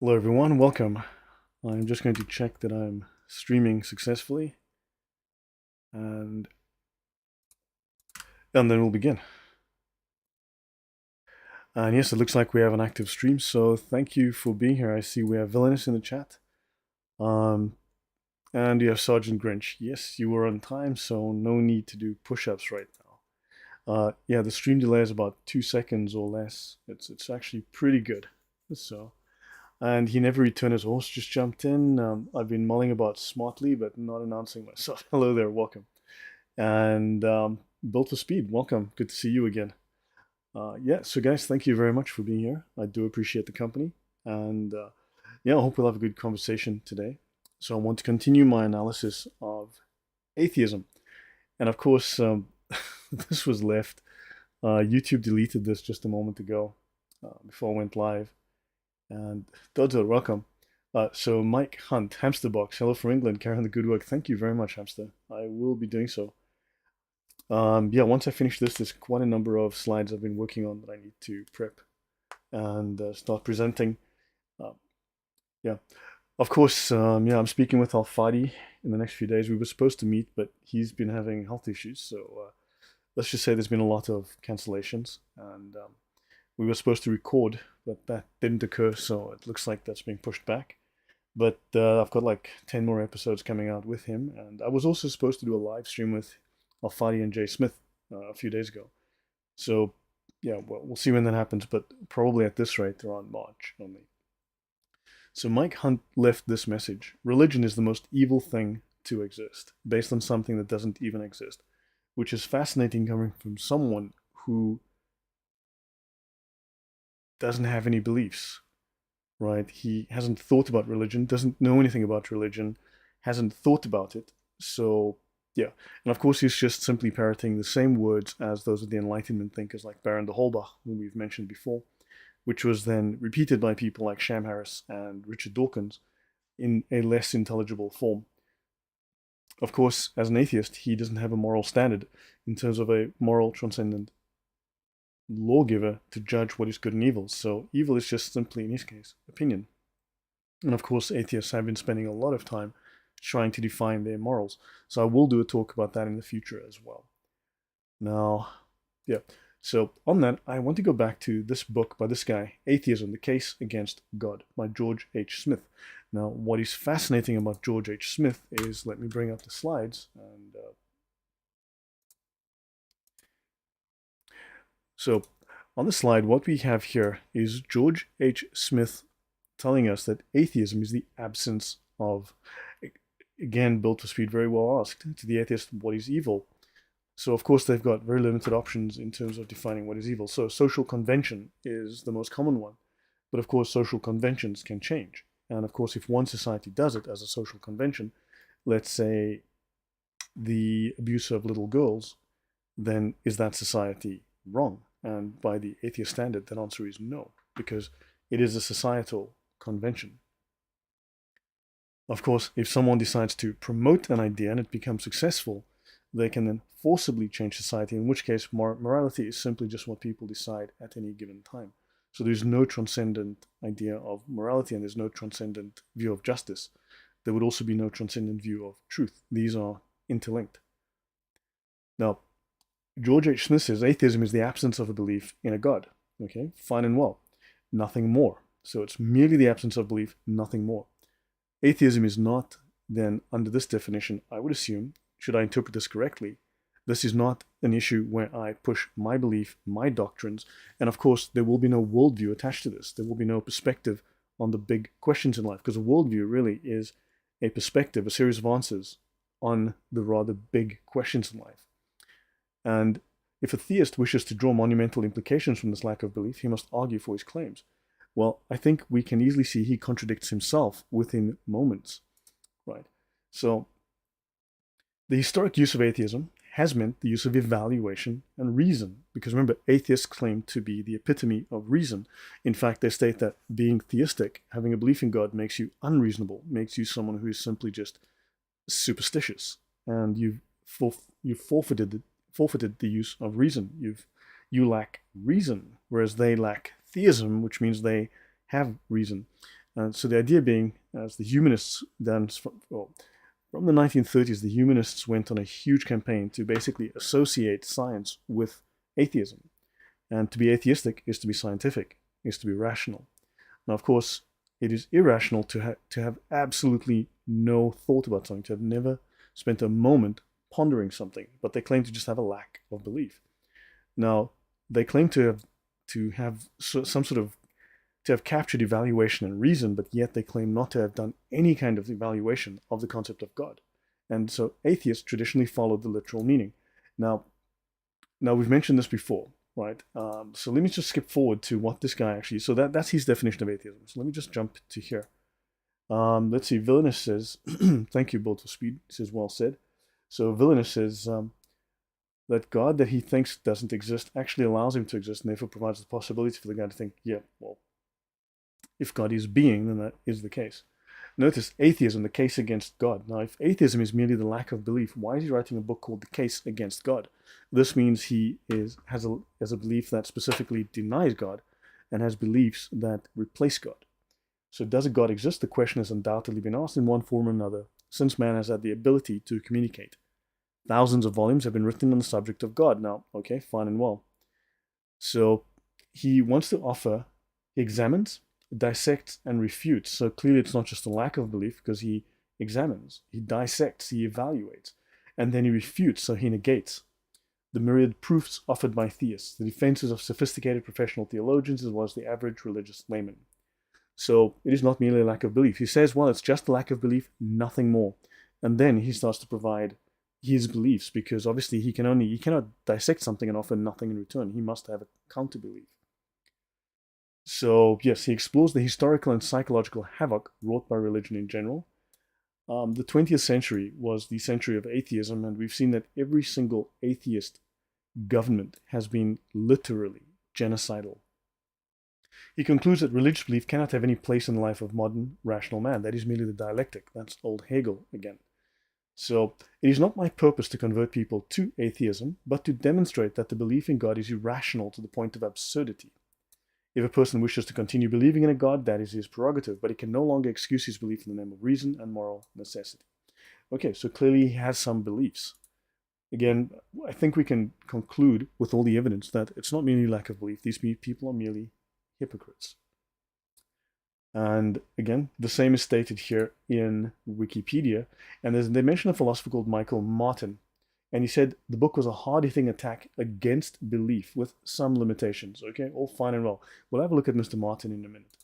Hello everyone, welcome. I'm just going to check that I'm streaming successfully and then we'll begin. And yes, it looks like we have an active stream, so thank you for being here. I see we have Villainous in the chat. Um, and you have Sergeant Grinch. Yes, you were on time, so no need to do push-ups right now. Yeah, the stream delay is about 2 seconds or less. It's actually pretty good. So, and he never returned his horse, just jumped in. I've been mulling about smartly, but not announcing myself. Hello there, welcome. And Built for Speed, welcome. Good to see you again. Yeah, so guys, thank you very much for being here. I do appreciate the company. And yeah, I hope we'll have a good conversation today. So I want to continue my analysis of atheism. And of course, this was left. YouTube deleted this just a moment ago before I went live. And Dodzo, welcome. So Mike Hunt, Hamster Box, hello from England, carrying the good work. Thank you very much, Hamster. I will be doing so. Yeah, once I finish this, there's quite a number of slides I've been working on that I need to prep and start presenting. Uh, yeah, of course, yeah, I'm speaking with Al-Fadi in the next few days. We were supposed to meet, but he's been having health issues. So let's just say there's been a lot of cancellations. And we were supposed to record, but that didn't occur. So it looks like that's being pushed back. But I've got like 10 more episodes coming out with him. And I was also supposed to do a live stream with Al-Fadi and Jay Smith a few days ago. So yeah, well, we'll see when that happens, but probably at this rate around March only. So Mike Hunt left this message: religion is the most evil thing to exist, based on something that doesn't even exist, which is fascinating coming from someone who doesn't have any beliefs, right? He hasn't thought about religion, doesn't know anything about religion, hasn't thought about it. So yeah, and of course he's just simply parroting the same words as those of the Enlightenment thinkers like Baron de Holbach, whom we've mentioned before, which was then repeated by people like Sham Harris and Richard Dawkins in a less intelligible form. Of course, as an atheist, he doesn't have a moral standard in terms of a moral transcendent lawgiver to judge what is good and evil. So evil is just simply, in his case, opinion. And of course, atheists have been spending a lot of time trying to define their morals. So I will do a talk about that in the future as well. Now, yeah. So on that, I want to go back to this book by this guy, Atheism, The Case Against God, by George H. Smith. Now, what is fascinating about George H. Smith is, let me bring up the slides. And so on the slide, what we have here is George H. Smith telling us that atheism is the absence of, again, Built for Speed very well asked, to the atheist, what is evil? So of course they've got very limited options in terms of defining what is evil. So social convention is the most common one. But of course social conventions can change. And of course if one society does it as a social convention, let's say the abuse of little girls, then is that society wrong? And by the atheist standard, that answer is no, because it is a societal convention. Of course, if someone decides to promote an idea and it becomes successful, they can then forcibly change society, in which case morality is simply just what people decide at any given time. So there's no transcendent idea of morality and there's no transcendent view of justice. There would also be no transcendent view of truth. These are interlinked. Now, George H. Smith says atheism is the absence of a belief in a God. Okay, fine and well. Nothing more. So it's merely the absence of belief, nothing more. Atheism is not, then, under this definition, I would assume, should I interpret this correctly, this is not an issue where I push my belief, my doctrines, and of course, there will be no worldview attached to this. There will be no perspective on the big questions in life, because a worldview really is a perspective, a series of answers on the rather big questions in life. And if a theist wishes to draw monumental implications from this lack of belief, he must argue for his claims. Well, I think we can easily see he contradicts himself within moments, right? So the historic use of atheism has meant the use of evaluation and reason, because remember, atheists claim to be the epitome of reason. In fact, they state that being theistic, having a belief in God, makes you unreasonable, makes you someone who is simply just superstitious, and you've forfeited the use of reason. You lack reason, whereas they lack theism, which means they have reason. And so the idea being, as the humanists then, from the 1930s, the humanists went on a huge campaign to basically associate science with atheism. And to be atheistic is to be scientific, is to be rational. Now, of course, it is irrational to have absolutely no thought about something, to have never spent a moment pondering something, but they claim to just have a lack of belief. Now, they claim to have some sort of to have captured evaluation and reason, but yet they claim not to have done any kind of evaluation of the concept of God. And so atheists traditionally followed the literal meaning. Now we've mentioned this before, right? So let me just skip forward to what this guy actually, so that's his definition of atheism. So let me just jump to here. Let's see, Villainous says, thank you, Bolt for Speed, he says, well said. So Villainous says that God that he thinks doesn't exist actually allows him to exist, and therefore provides the possibility for the guy to think, yeah, well, if God is being, then that is the case. Notice atheism, the case against God. Now, if atheism is merely the lack of belief, why is he writing a book called The Case Against God? This means he has a belief that specifically denies God and has beliefs that replace God. So does a God exist? The question has undoubtedly been asked in one form or another since man has had the ability to communicate. Thousands of volumes have been written on the subject of God. Now, okay, fine and well. So he wants to offer, he examines, dissects, and refutes. So clearly it's not just a lack of belief, because he examines, he dissects, he evaluates, and then he refutes, so he negates the myriad proofs offered by theists, the defenses of sophisticated professional theologians, as well as the average religious layman. So it is not merely a lack of belief. He says, well, it's just a lack of belief, nothing more. And then he starts to provide his beliefs, because obviously he cannot dissect something and offer nothing in return. He must have a counter belief. So yes, he explores the historical and psychological havoc wrought by religion in general. The 20th century was the century of atheism, and we've seen that every single atheist government has been literally genocidal. He concludes that religious belief cannot have any place in the life of modern rational man. That is merely the dialectic. That's old Hegel again. So it is not my purpose to convert people to atheism, but to demonstrate that the belief in God is irrational to the point of absurdity. If a person wishes to continue believing in a God, that is his prerogative, but he can no longer excuse his belief in the name of reason and moral necessity. Okay, so clearly he has some beliefs. Again, I think we can conclude with all the evidence that it's not merely lack of belief. These people are merely hypocrites. And again, the same is stated here in Wikipedia. And they mention a philosopher called Michael Martin. And he said the book was a hard-hitting attack against belief with some limitations. Okay, all fine and well. We'll have a look at Mr. Martin in a minute.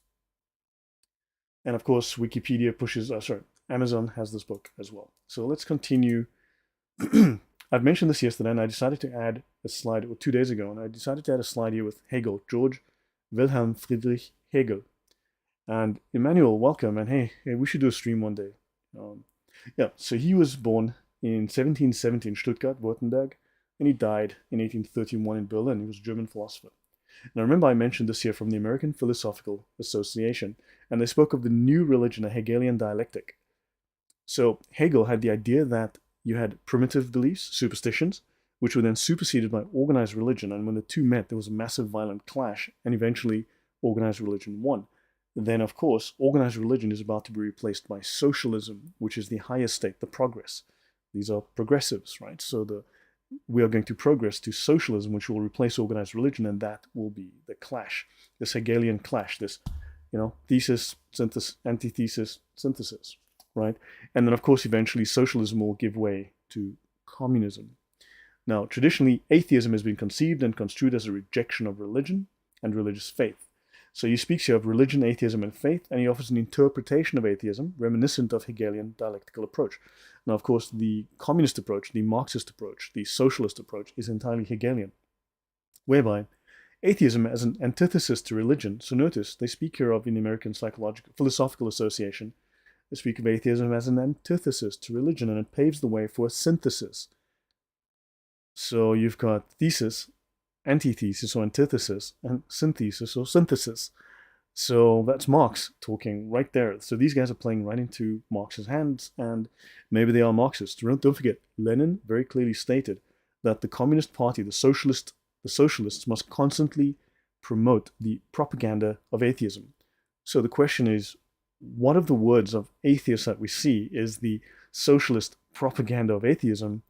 And of course, Wikipedia pushes, Amazon has this book as well. So let's continue. I've mentioned this yesterday, and I decided to add a slide, or 2 days ago, and I decided to add a slide here with Hegel, George Wilhelm Friedrich Hegel. And Emmanuel, welcome, and hey, we should do a stream one day. Yeah, so he was born in 1770 in Stuttgart, Württemberg, and he died in 1831 in Berlin. He was a German philosopher. Now remember, I mentioned this here from the American Philosophical Association, and they spoke of the new religion, a Hegelian dialectic. So Hegel had the idea that you had primitive beliefs, superstitions, which were then superseded by organized religion, and when the two met, there was a massive violent clash, and eventually organized religion won. Then, of course, organized religion is about to be replaced by socialism, which is the highest state, the progress. These are progressives, right? So we are going to progress to socialism, which will replace organized religion, and that will be the clash, this Hegelian clash, this, thesis, synthesis, antithesis, synthesis, right? And then, of course, eventually socialism will give way to communism. Now, traditionally, atheism has been conceived and construed as a rejection of religion and religious faith. So he speaks here of religion, atheism, and faith, and he offers an interpretation of atheism reminiscent of Hegelian dialectical approach. Now, of course, the communist approach, the Marxist approach, the socialist approach is entirely Hegelian, whereby atheism as an antithesis to religion. So notice, they speak here of, in the American Philosophical Association, they speak of atheism as an antithesis to religion, and it paves the way for a synthesis. So you've got thesis, antithesis or antithesis, and synthesis or synthesis. So that's Marx talking right there. So these guys are playing right into Marx's hands, and maybe they are Marxists. Don't forget, Lenin very clearly stated that the Communist Party, the socialists must constantly promote the propaganda of atheism. So the question is, one of the words of atheists that we see is the socialist propaganda of atheism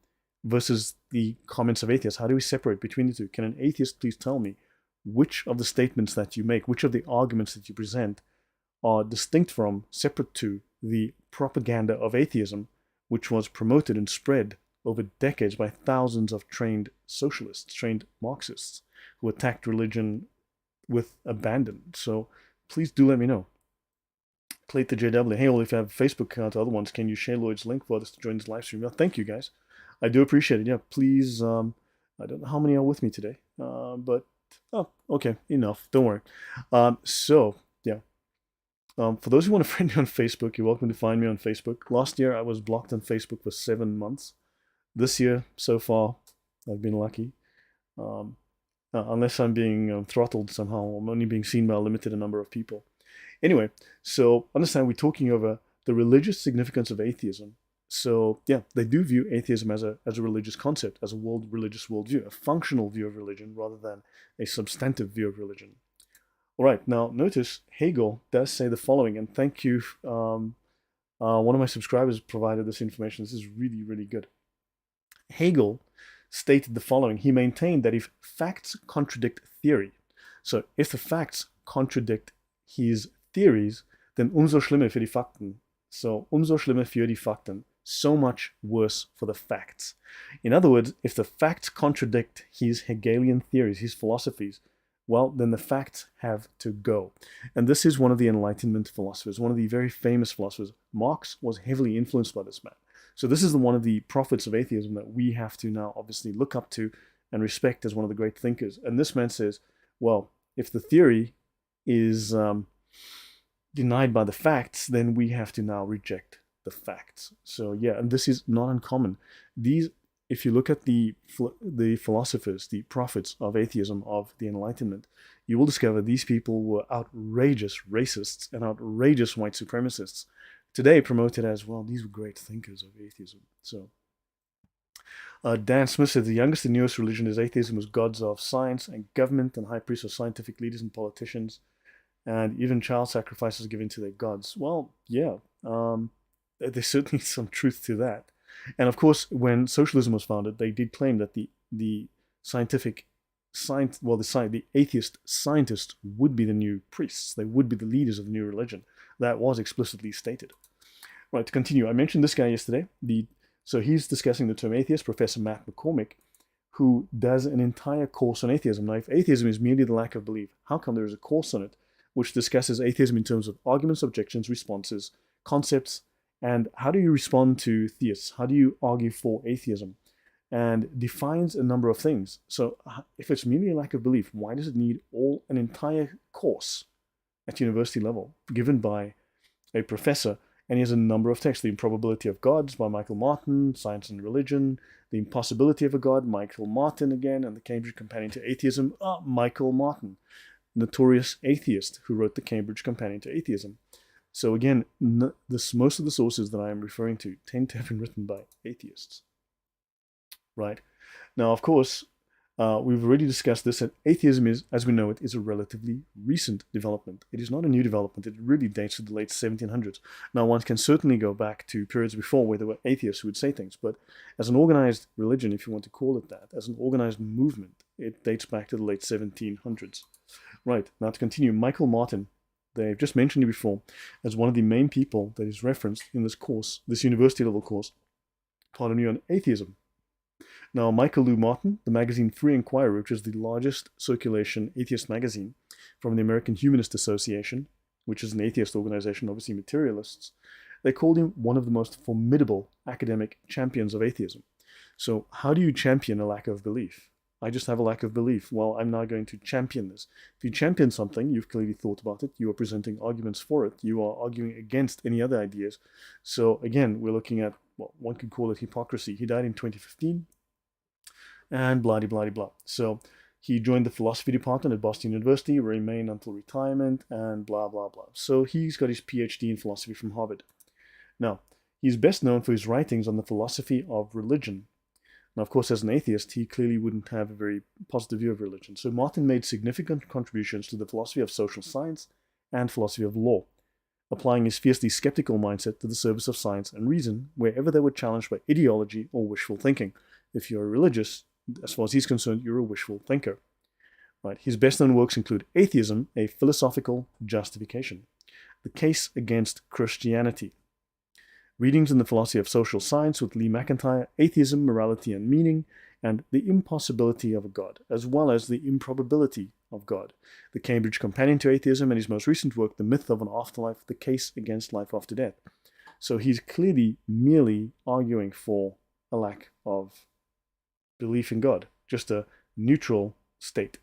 versus the comments of atheists. How do we separate between the two? Can an atheist please tell me which of the statements that you make, which of the arguments that you present are distinct from, separate to the propaganda of atheism, which was promoted and spread over decades by thousands of trained socialists, trained Marxists, who attacked religion with abandon? So please do let me know. Clayton JW, hey, well, if you have a Facebook account or other ones, can you share Lloyd's link for us to join this live stream? Well, thank you, guys. I do appreciate it. Yeah, please. I don't know how many are with me today, but oh, okay, enough. Don't worry. So yeah. For those who want to friend me on Facebook, you're welcome to find me on Facebook. Last year, I was blocked on Facebook for 7 months. This year, so far, I've been lucky. Unless I'm being throttled somehow, I'm only being seen by a limited number of people. Anyway, so understand we're talking over the religious significance of atheism. So yeah, they do view atheism as a religious concept, as a religious worldview, a functional view of religion rather than a substantive view of religion. All right, now notice Hegel does say the following, and thank you. One of my subscribers provided this information. This is really, really good. Hegel stated the following. He maintained that if facts contradict theory, so if the facts contradict his theories, then umso schlimmer für die Fakten. So umso schlimmer für die Fakten. So much worse for the facts. In other words, if the facts contradict his Hegelian theories, his philosophies, well, then the facts have to go. And this is one of the Enlightenment philosophers, one of the very famous philosophers. Marx was heavily influenced by this man. So this is one of the prophets of atheism that we have to now obviously look up to and respect as one of the great thinkers. And this man says, well, if the theory is denied by the facts, then we have to now reject the facts. So yeah, and this is not uncommon. These, if you look at the philosophers, the prophets of atheism, of the Enlightenment, you will discover these people were outrageous racists and outrageous white supremacists. Today promoted as, well, these were great thinkers of atheism. So Dan Smith said the youngest and newest religion is atheism, was gods of science and government and high priests of scientific leaders and politicians, and even child sacrifices given to their gods. Well, yeah, there's certainly some truth to that. And of course, when socialism was founded, they did claim that the atheist scientists would be the new priests. They would be the leaders of the new religion. That was explicitly stated. Right, to continue, I mentioned this guy yesterday. So he's discussing the term atheist, Professor Matt McCormick, who does an entire course on atheism. Now, if atheism is merely the lack of belief, how come there is a course on it which discusses atheism in terms of arguments, objections, responses, concepts, and how do you respond to theists? How do you argue for atheism? And defines a number of things. So if it's merely a lack of belief, why does it need an entire course at university level given by a professor? And he has a number of texts. The Improbability of Gods by Michael Martin, Science and Religion, The Impossibility of a God, Michael Martin again, and the Cambridge Companion to Atheism, Michael Martin, notorious atheist who wrote the Cambridge Companion to Atheism. So again, most of the sources that I am referring to tend to have been written by atheists. Right? Now, of course, we've already discussed this, that atheism is, as we know it, is a relatively recent development. It is not a new development. It really dates to the late 1700s. Now, one can certainly go back to periods before where there were atheists who would say things, but as an organized religion, if you want to call it that, as an organized movement, it dates back to the late 1700s. Right, now to continue, Michael Martin, they've just mentioned it before, as one of the main people that is referenced in this course, this university level course, Colony on Atheism. Now, Michael Lou Martin, the magazine Free Inquirer, which is the largest circulation atheist magazine from the American Humanist Association, which is an atheist organization, obviously materialists, they called him one of the most formidable academic champions of atheism. So how do you champion a lack of belief? I just have a lack of belief. Well, I'm now going to champion this. If you champion something, you've clearly thought about it. You are presenting arguments for it. You are arguing against any other ideas. So again, we're looking at, well, one could call it hypocrisy. He died in 2015 and blah-de-blah-de-blah. So he joined the philosophy department at Boston University, remained until retirement, and blah, blah, blah. So he's got his PhD in philosophy from Harvard. Now, he's best known for his writings on the philosophy of religion. Now, of course, as an atheist, he clearly wouldn't have a very positive view of religion. So Martin made significant contributions to the philosophy of social science and philosophy of law. applying his fiercely skeptical mindset to the service of science and reason wherever they were challenged by ideology or wishful thinking. If you're religious, as far as he's concerned, you're a wishful thinker. Right? His best-known works include Atheism, a philosophical justification, The Case Against Christianity, Readings in the Philosophy of Social Science with Lee McIntyre, Atheism, Morality and Meaning, and The Impossibility of a God, as well as The Improbability of God, The Cambridge Companion to Atheism, and his most recent work, The Myth of an Afterlife, The Case Against Life After Death. So he's clearly merely arguing for a lack of belief in God, just a neutral state.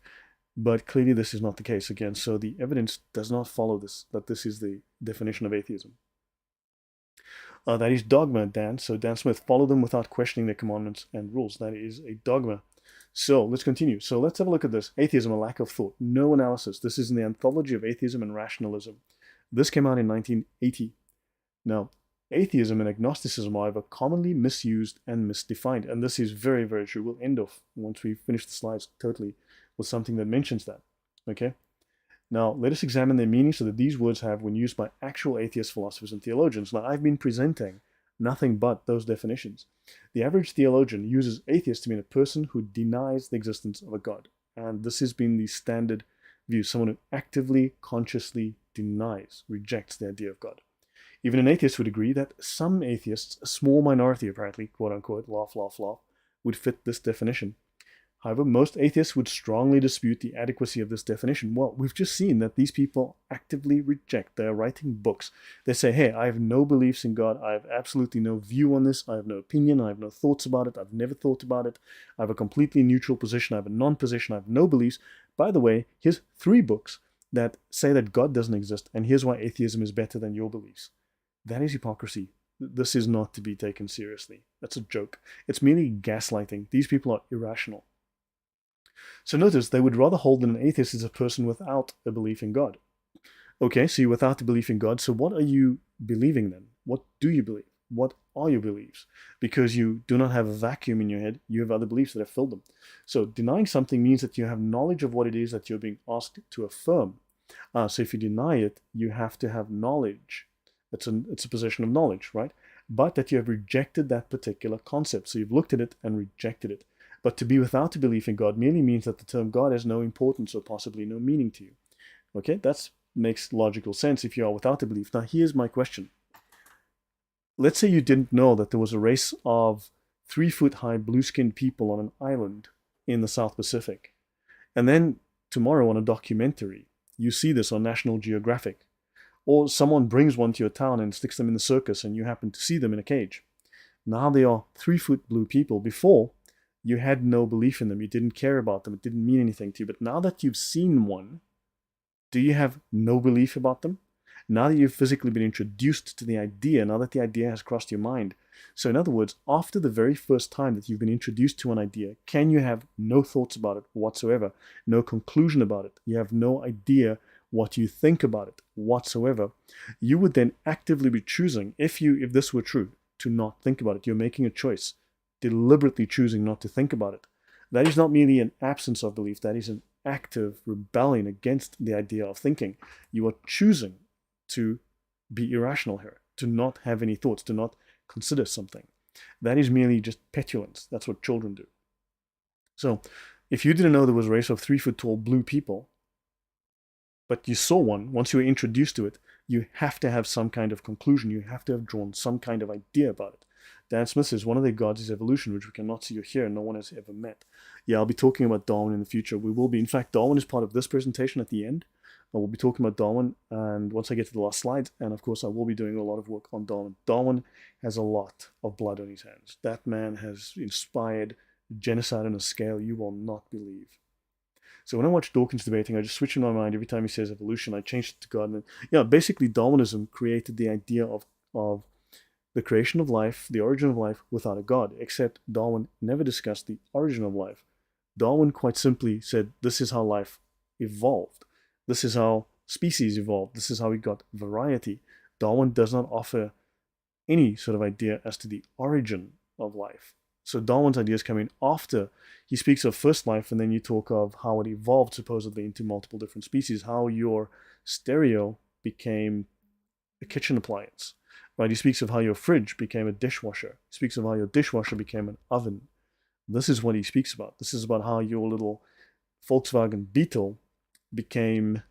But clearly this is not the case again, so the evidence does not follow this, that this is the definition of atheism. That is dogma, Dan. So Dan Smith, follow them without questioning their commandments and rules. That is a dogma. So let's continue. So let's have a look at this. Atheism, a lack of thought, no analysis. This is in the Anthology of Atheism and Rationalism. This came out in 1980. Now, atheism and agnosticism are however commonly misused and misdefined. And this is very, very true. We'll end off, once we finish the slides totally, with something that mentions that. Okay? Now, let us examine their meaning so that these words have when used by actual atheist philosophers and theologians. Now, I've been presenting nothing but those definitions. The average theologian uses atheist to mean a person who denies the existence of a God. And this has been the standard view, someone who actively, consciously denies, rejects the idea of God. Even an atheist would agree that some atheists, a small minority apparently, quote unquote, laugh, laugh, laugh, would fit this definition. However, most atheists would strongly dispute the adequacy of this definition. Well, we've just seen that these people actively reject. They are writing books. They say, hey, I have no beliefs in God. I have absolutely no view on this. I have no opinion. I have no thoughts about it. I've never thought about it. I have a completely neutral position. I have a non-position. I have no beliefs. By the way, here's 3 books that say that God doesn't exist, and here's why atheism is better than your beliefs. That is hypocrisy. This is not to be taken seriously. That's a joke. It's merely gaslighting. These people are irrational. So notice, they would rather hold that an atheist is a person without a belief in God. Okay, so you're without a belief in God, so what are you believing then? What do you believe? What are your beliefs? Because you do not have a vacuum in your head, you have other beliefs that have filled them. So denying something means that you have knowledge of what it is that you're being asked to affirm. So if you deny it, you have to have knowledge. It's a position of knowledge, right? But that you have rejected that particular concept. So you've looked at it and rejected it. But to be without a belief in God merely means that the term God has no importance or possibly no meaning to you. Okay, that makes logical sense if you are without a belief. Now, here's my question. Let's say you didn't know that there was a race of 3-foot-high blue-skinned people on an island in the South Pacific. And then tomorrow on a documentary, you see this on National Geographic. Or someone brings one to your town and sticks them in the circus and you happen to see them in a cage. Now they are 3-foot blue people. Before, you had no belief in them. You didn't care about them. It didn't mean anything to you. But now that you've seen one, do you have no belief about them? Now that you've physically been introduced to the idea, now that the idea has crossed your mind. So in other words, after the very first time that you've been introduced to an idea, can you have no thoughts about it whatsoever? No conclusion about it? You have no idea what you think about it whatsoever? You would then actively be choosing, if this were true, to not think about it. You're making a choice, deliberately choosing not to think about it. That is not merely an absence of belief, that is an active rebellion against the idea of thinking. You are choosing to be irrational here, to not have any thoughts, to not consider something. That is merely just petulance. That's what children do. So, if you didn't know there was a race of 3-foot-tall blue people, but you saw one, once you were introduced to it, you have to have some kind of conclusion. You have to have drawn some kind of idea about it. Dan Smith says one of their gods is evolution, which we cannot see or hear, and no one has ever met. Yeah, I'll be talking about Darwin in the future. We will be. In fact, Darwin is part of this presentation at the end. I will be talking about Darwin, and once I get to the last slide, and of course I will be doing a lot of work on Darwin. Darwin has a lot of blood on his hands. That man has inspired genocide on a scale you will not believe. So when I watch Dawkins debating, I just switch in my mind every time he says evolution. I change it to God. And yeah, basically Darwinism created the idea of the creation of life, the origin of life without a God, except Darwin never discussed the origin of life. Darwin quite simply said, this is how life evolved. This is how species evolved. This is how we got variety. Darwin does not offer any sort of idea as to the origin of life. So Darwin's ideas come in after he speaks of first life, and then you talk of how it evolved supposedly into multiple different species, how your stereo became a kitchen appliance, right? He speaks of how your fridge became a dishwasher. He speaks of how your dishwasher became an oven. This is what he speaks about. This is about how your little Volkswagen Beetle became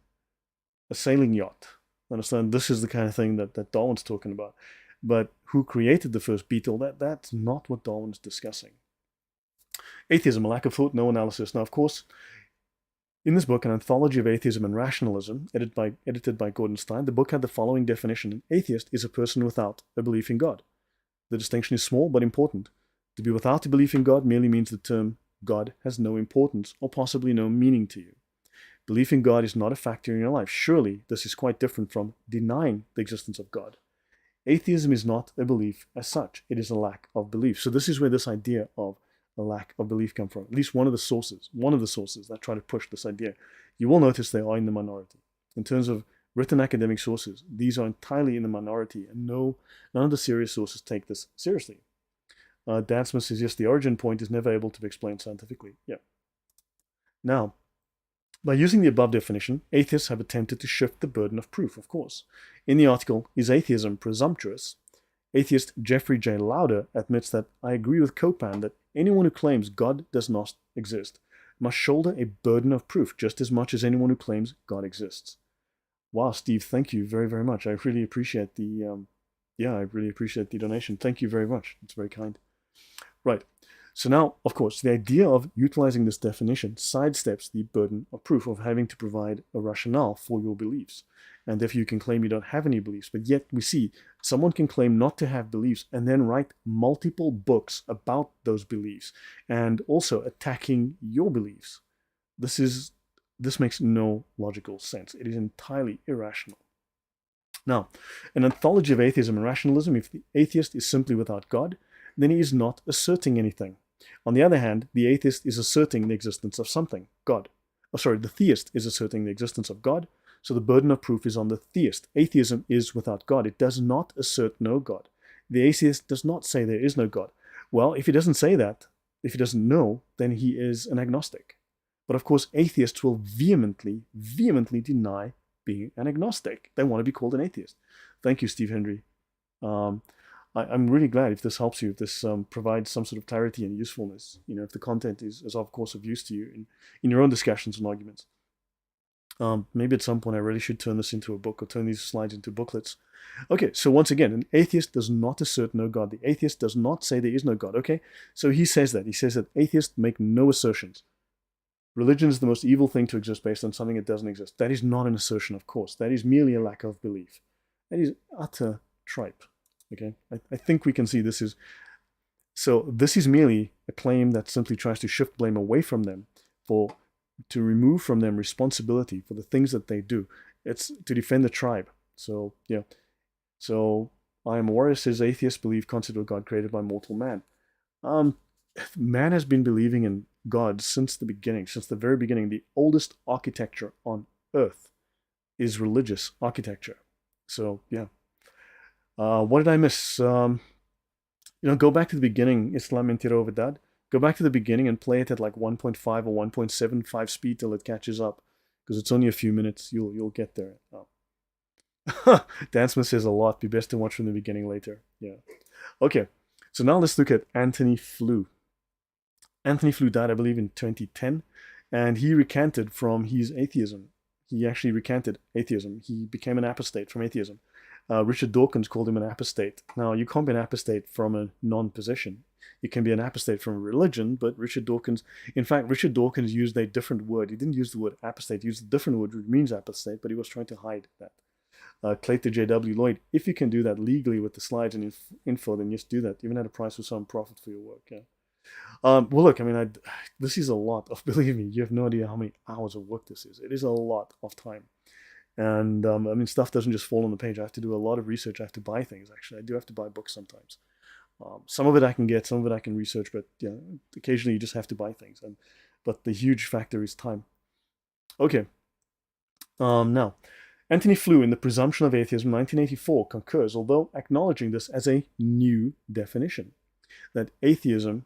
a sailing yacht. Understand? This is the kind of thing that Darwin's talking about. But who created the first beetle? That's not what Darwin's discussing. Atheism, a lack of thought, no analysis. Now, of course, in this book, An Anthology of Atheism and Rationalism, edited by Gordon Stein, the book had the following definition. An atheist is a person without a belief in God. The distinction is small but important. To be without a belief in God merely means the term God has no importance or possibly no meaning to you. Belief in God is not a factor in your life. Surely, this is quite different from denying the existence of God. Atheism is not a belief as such. It is a lack of belief. So this is where this idea of a lack of belief comes from. At least one of the sources that try to push this idea. You will notice they are in the minority. In terms of written academic sources, these are entirely in the minority, and none of the serious sources take this seriously. Dan Smith says, yes, the origin point is never able to be explained scientifically. Yeah. Now, by using the above definition, atheists have attempted to shift the burden of proof, of course. In the article, Is Atheism Presumptuous?, atheist Jeffrey J. Lauder admits that I agree with Copan that anyone who claims God does not exist must shoulder a burden of proof just as much as anyone who claims God exists. Wow, Steve, thank you very, very much. I really appreciate the donation. Thank you very much. It's very kind. Right. So now, of course, the idea of utilizing this definition sidesteps the burden of proof of having to provide a rationale for your beliefs. And if you can claim you don't have any beliefs, but yet we see someone can claim not to have beliefs and then write multiple books about those beliefs and also attacking your beliefs. This makes no logical sense. It is entirely irrational. Now, an anthology of atheism and rationalism, if the atheist is simply without God, then he is not asserting anything. On the other hand, the atheist is asserting the existence of something, God. The theist is asserting the existence of God, so the burden of proof is on the theist. Atheism is without God. It does not assert no God. The atheist does not say there is no God. Well, if he doesn't say that, if he doesn't know, then he is an agnostic. But of course, atheists will vehemently deny being an agnostic. They want to be called an atheist. Thank you, Steve Henry. I'm really glad if this helps you, if this provides some sort of clarity and usefulness, if the content is of course of use to you in your own discussions and arguments. Maybe at some point I really should turn this into a book or turn these slides into booklets. Okay, so once again, an atheist does not assert no God. The atheist does not say there is no God, okay? So he says that. He says that atheists make no assertions. Religion is the most evil thing to exist based on something that doesn't exist. That is not an assertion, of course. That is merely a lack of belief. That is utter tripe. Okay, I think we can see this is merely a claim that simply tries to shift blame away from them to remove from them responsibility for the things that they do. It's to defend the tribe. So yeah. So I am a warrior says atheists believe concept of God created by mortal man. Man has been believing in God since the beginning, since the very beginning. The oldest architecture on earth is religious architecture. So yeah. What did I miss? Go back to the beginning, Islam Mentira Verdad. Go back to the beginning and play it at like 1.5 or 1.75 speed till it catches up, because it's only a few minutes. You'll get there. Dan Smith says a lot. Be best to watch from the beginning later. Yeah. Okay. So now let's look at Anthony Flew. Anthony Flew died, I believe, in 2010, and he recanted from his atheism. He actually recanted atheism. He became an apostate from atheism. Richard Dawkins called him an apostate. Now, you can't be an apostate from a non-position. You can be an apostate from a religion, but Richard Dawkins used a different word. He didn't use the word apostate. He used a different word, which means apostate, but he was trying to hide that. Clayton J.W. Lloyd, if you can do that legally with the slides and info, then just do that, even at a price with some profit for your work. Yeah. Well, look, this is a lot of, believe me, you have no idea how many hours of work this is. It is a lot of time. And stuff doesn't just fall on the page. I have to do a lot of research. I have to buy things, actually. I do have to buy books sometimes. Some of it I can get, some of it I can research, but occasionally you just have to buy things. But the huge factor is time. Okay. Now, Anthony Flew in The Presumption of Atheism, 1984, concurs, although acknowledging this as a new definition, that atheism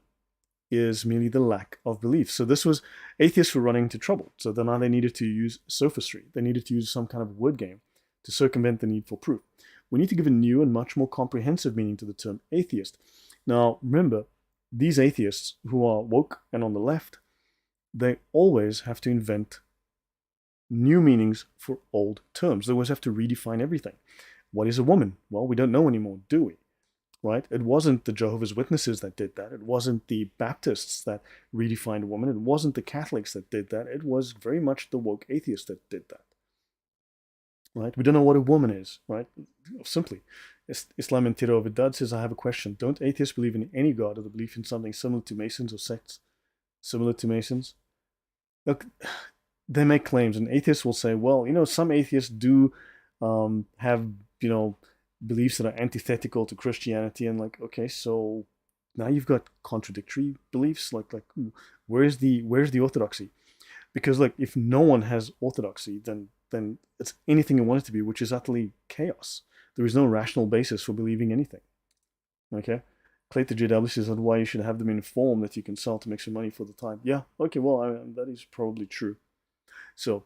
is merely the lack of belief. So this was, atheists were running into trouble. So now they needed to use sophistry. They needed to use some kind of word game to circumvent the need for proof. we need to give a new and much more comprehensive meaning to the term atheist. Now, remember, these atheists who are woke and on the left, they always have to invent new meanings for old terms. They always have to redefine everything. What is a woman? Well, we don't know anymore, do we? Right? It wasn't the Jehovah's Witnesses that did that. It wasn't the Baptists that redefined woman. It wasn't the Catholics that did that. It was very much the woke atheists that did that. Right? We don't know what a woman is, right? Simply. Islam and Tiro Vidad says, I have a question. Don't atheists believe in any God or the belief in something similar to Masons or sects similar to Masons? Look, they make claims, and atheists will say, well, some atheists do have, beliefs that are antithetical to Christianity, and like, okay, so now you've got contradictory beliefs. Like, where's the orthodoxy? Because like, if no one has orthodoxy, then it's anything you want it to be, which is utterly chaos. There is no rational basis for believing anything. Okay, Clayton JW says that why you should have them in form that you can sell to make some money for the time. Yeah, okay, well, that is probably true. So,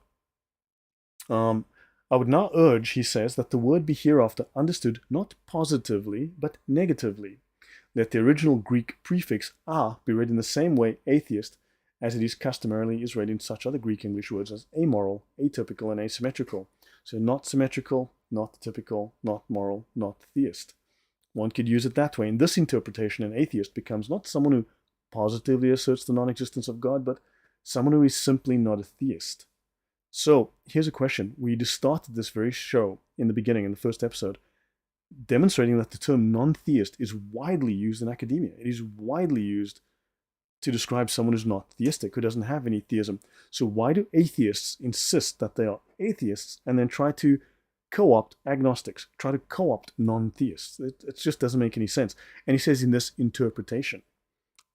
I would now urge, he says, that the word be hereafter understood not positively, but negatively. Let the original Greek prefix "a" be read in the same way atheist as it is customarily is read in such other Greek English words as amoral, atypical, and asymmetrical. So not symmetrical, not typical, not moral, not theist. One could use it that way. In this interpretation, an atheist becomes not someone who positively asserts the non-existence of God, but someone who is simply not a theist. So here's a question. We just started this very show in the beginning, in the first episode, demonstrating that the term non-theist is widely used in academia. It is widely used to describe someone who's not theistic, who doesn't have any theism. So why do atheists insist that they are atheists and then try to co-opt agnostics, try to co-opt non-theists? It just doesn't make any sense. And he says in this interpretation,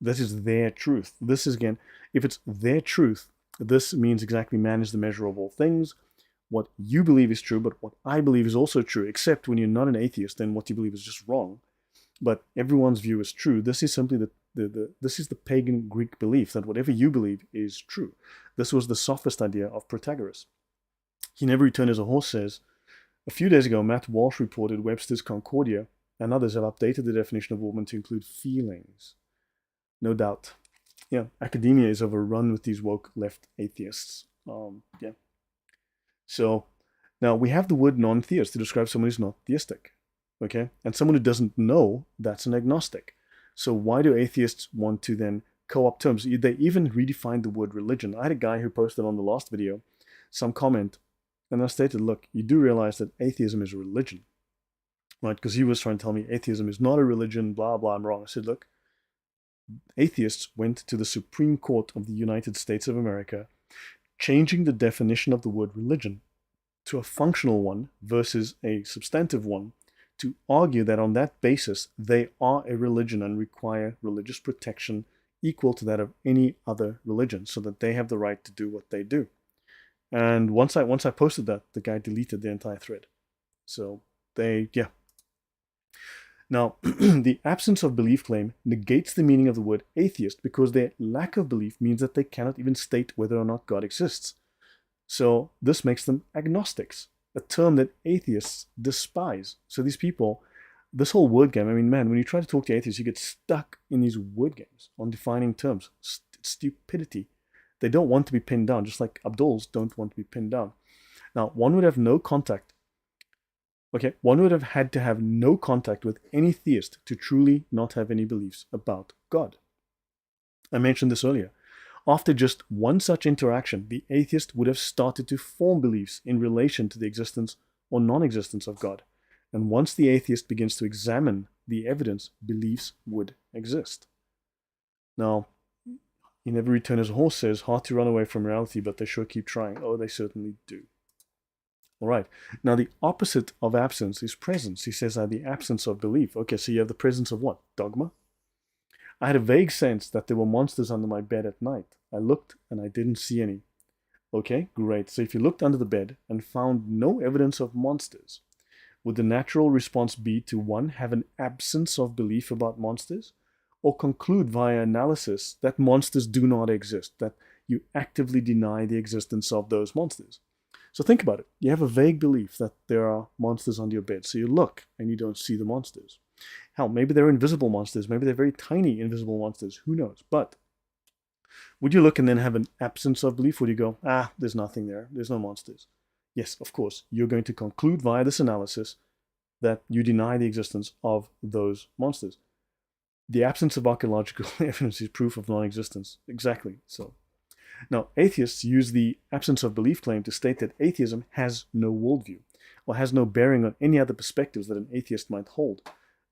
this is their truth. This is, again, if it's their truth, this means exactly man is the measure of all things. What you believe is true, but what I believe is also true, except when you're not an atheist, then what you believe is just wrong. But everyone's view is true. This is simply this is the pagan Greek belief that whatever you believe is true. This was the sophist idea of Protagoras. He never returned as a horse says, a few days ago, Matt Walsh reported Webster's Concordia and others have updated the definition of woman to include feelings. No doubt. Yeah, academia is overrun with these woke left atheists. Yeah. So now we have the word non-theist to describe someone who's not theistic. Okay? And someone who doesn't know, that's an agnostic. So why do atheists want to then co-opt terms? They even redefined the word religion. I had a guy who posted on the last video some comment, and I stated, look, you do realize that atheism is a religion, right? Because he was trying to tell me atheism is not a religion, blah, blah, I'm wrong. I said, look, atheists went to the Supreme Court of the United States of America, changing the definition of the word religion to a functional one versus a substantive one, to argue that on that basis they are a religion and require religious protection equal to that of any other religion, so that they have the right to do what they do. And once I posted that, the guy deleted the entire thread. So yeah. Now, the absence of belief claim negates the meaning of the word atheist because their lack of belief means that they cannot even state whether or not God exists. So this makes them agnostics, a term that atheists despise. So these people, this whole word game, I mean, man, when you try to talk to atheists, you get stuck in these word games on defining terms. It's stupidity. They don't want to be pinned down, just like Abduls don't want to be pinned down. Now, one would have no contact. Okay, one would have had to have no contact with any theist to truly not have any beliefs about God. I mentioned this earlier. After just one such interaction, the atheist would have started to form beliefs in relation to the existence or non-existence of God. And once the atheist begins to examine the evidence, beliefs would exist. Now, "You never return as a horse" says, hard to run away from reality, but they sure keep trying. Oh, they certainly do. All right. Now, the opposite of absence is presence. He says the absence of belief. Okay, so you have the presence of what? Dogma? I had a vague sense that there were monsters under my bed at night. I looked and I didn't see any. Okay, great. So if you looked under the bed and found no evidence of monsters, would the natural response be to, one, have an absence of belief about monsters, or conclude via analysis that monsters do not exist, that you actively deny the existence of those monsters? So think about it. You have a vague belief that there are monsters under your bed. So you look and you don't see the monsters. Hell, maybe they're invisible monsters. Maybe they're very tiny invisible monsters. Who knows? But would you look and then have an absence of belief? Would you go, there's nothing there. There's no monsters. Yes, of course. You're going to conclude via this analysis that you deny the existence of those monsters. The absence of archaeological evidence is proof of non-existence. Exactly. So now, atheists use the absence of belief claim to state that atheism has no worldview or has no bearing on any other perspectives that an atheist might hold.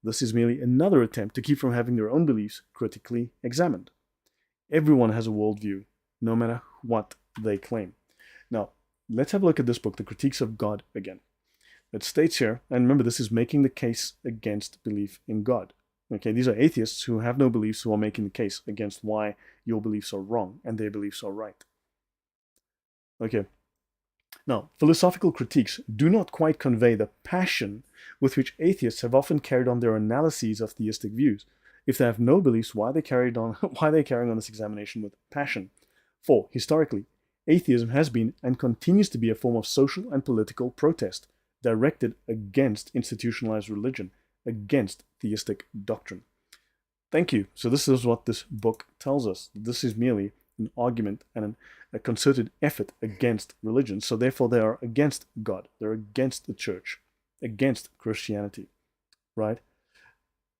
This is merely another attempt to keep from having their own beliefs critically examined. Everyone has a worldview, no matter what they claim. Now, let's have a look at this book, The Critiques of God, again. It states here, and remember, this is making the case against belief in God. Okay, these are atheists who have no beliefs who are making the case against why your beliefs are wrong and their beliefs are right. Okay. Now, philosophical critiques do not quite convey the passion with which atheists have often carried on their analyses of theistic views. If they have no beliefs, why are they carrying on this examination with passion? For, historically, atheism has been and continues to be a form of social and political protest directed against institutionalized religion, against theistic doctrine. Thank you. So this is what this book tells us. This is merely an argument and a concerted effort against religion. So therefore they are against God. They're against the church, against Christianity, right?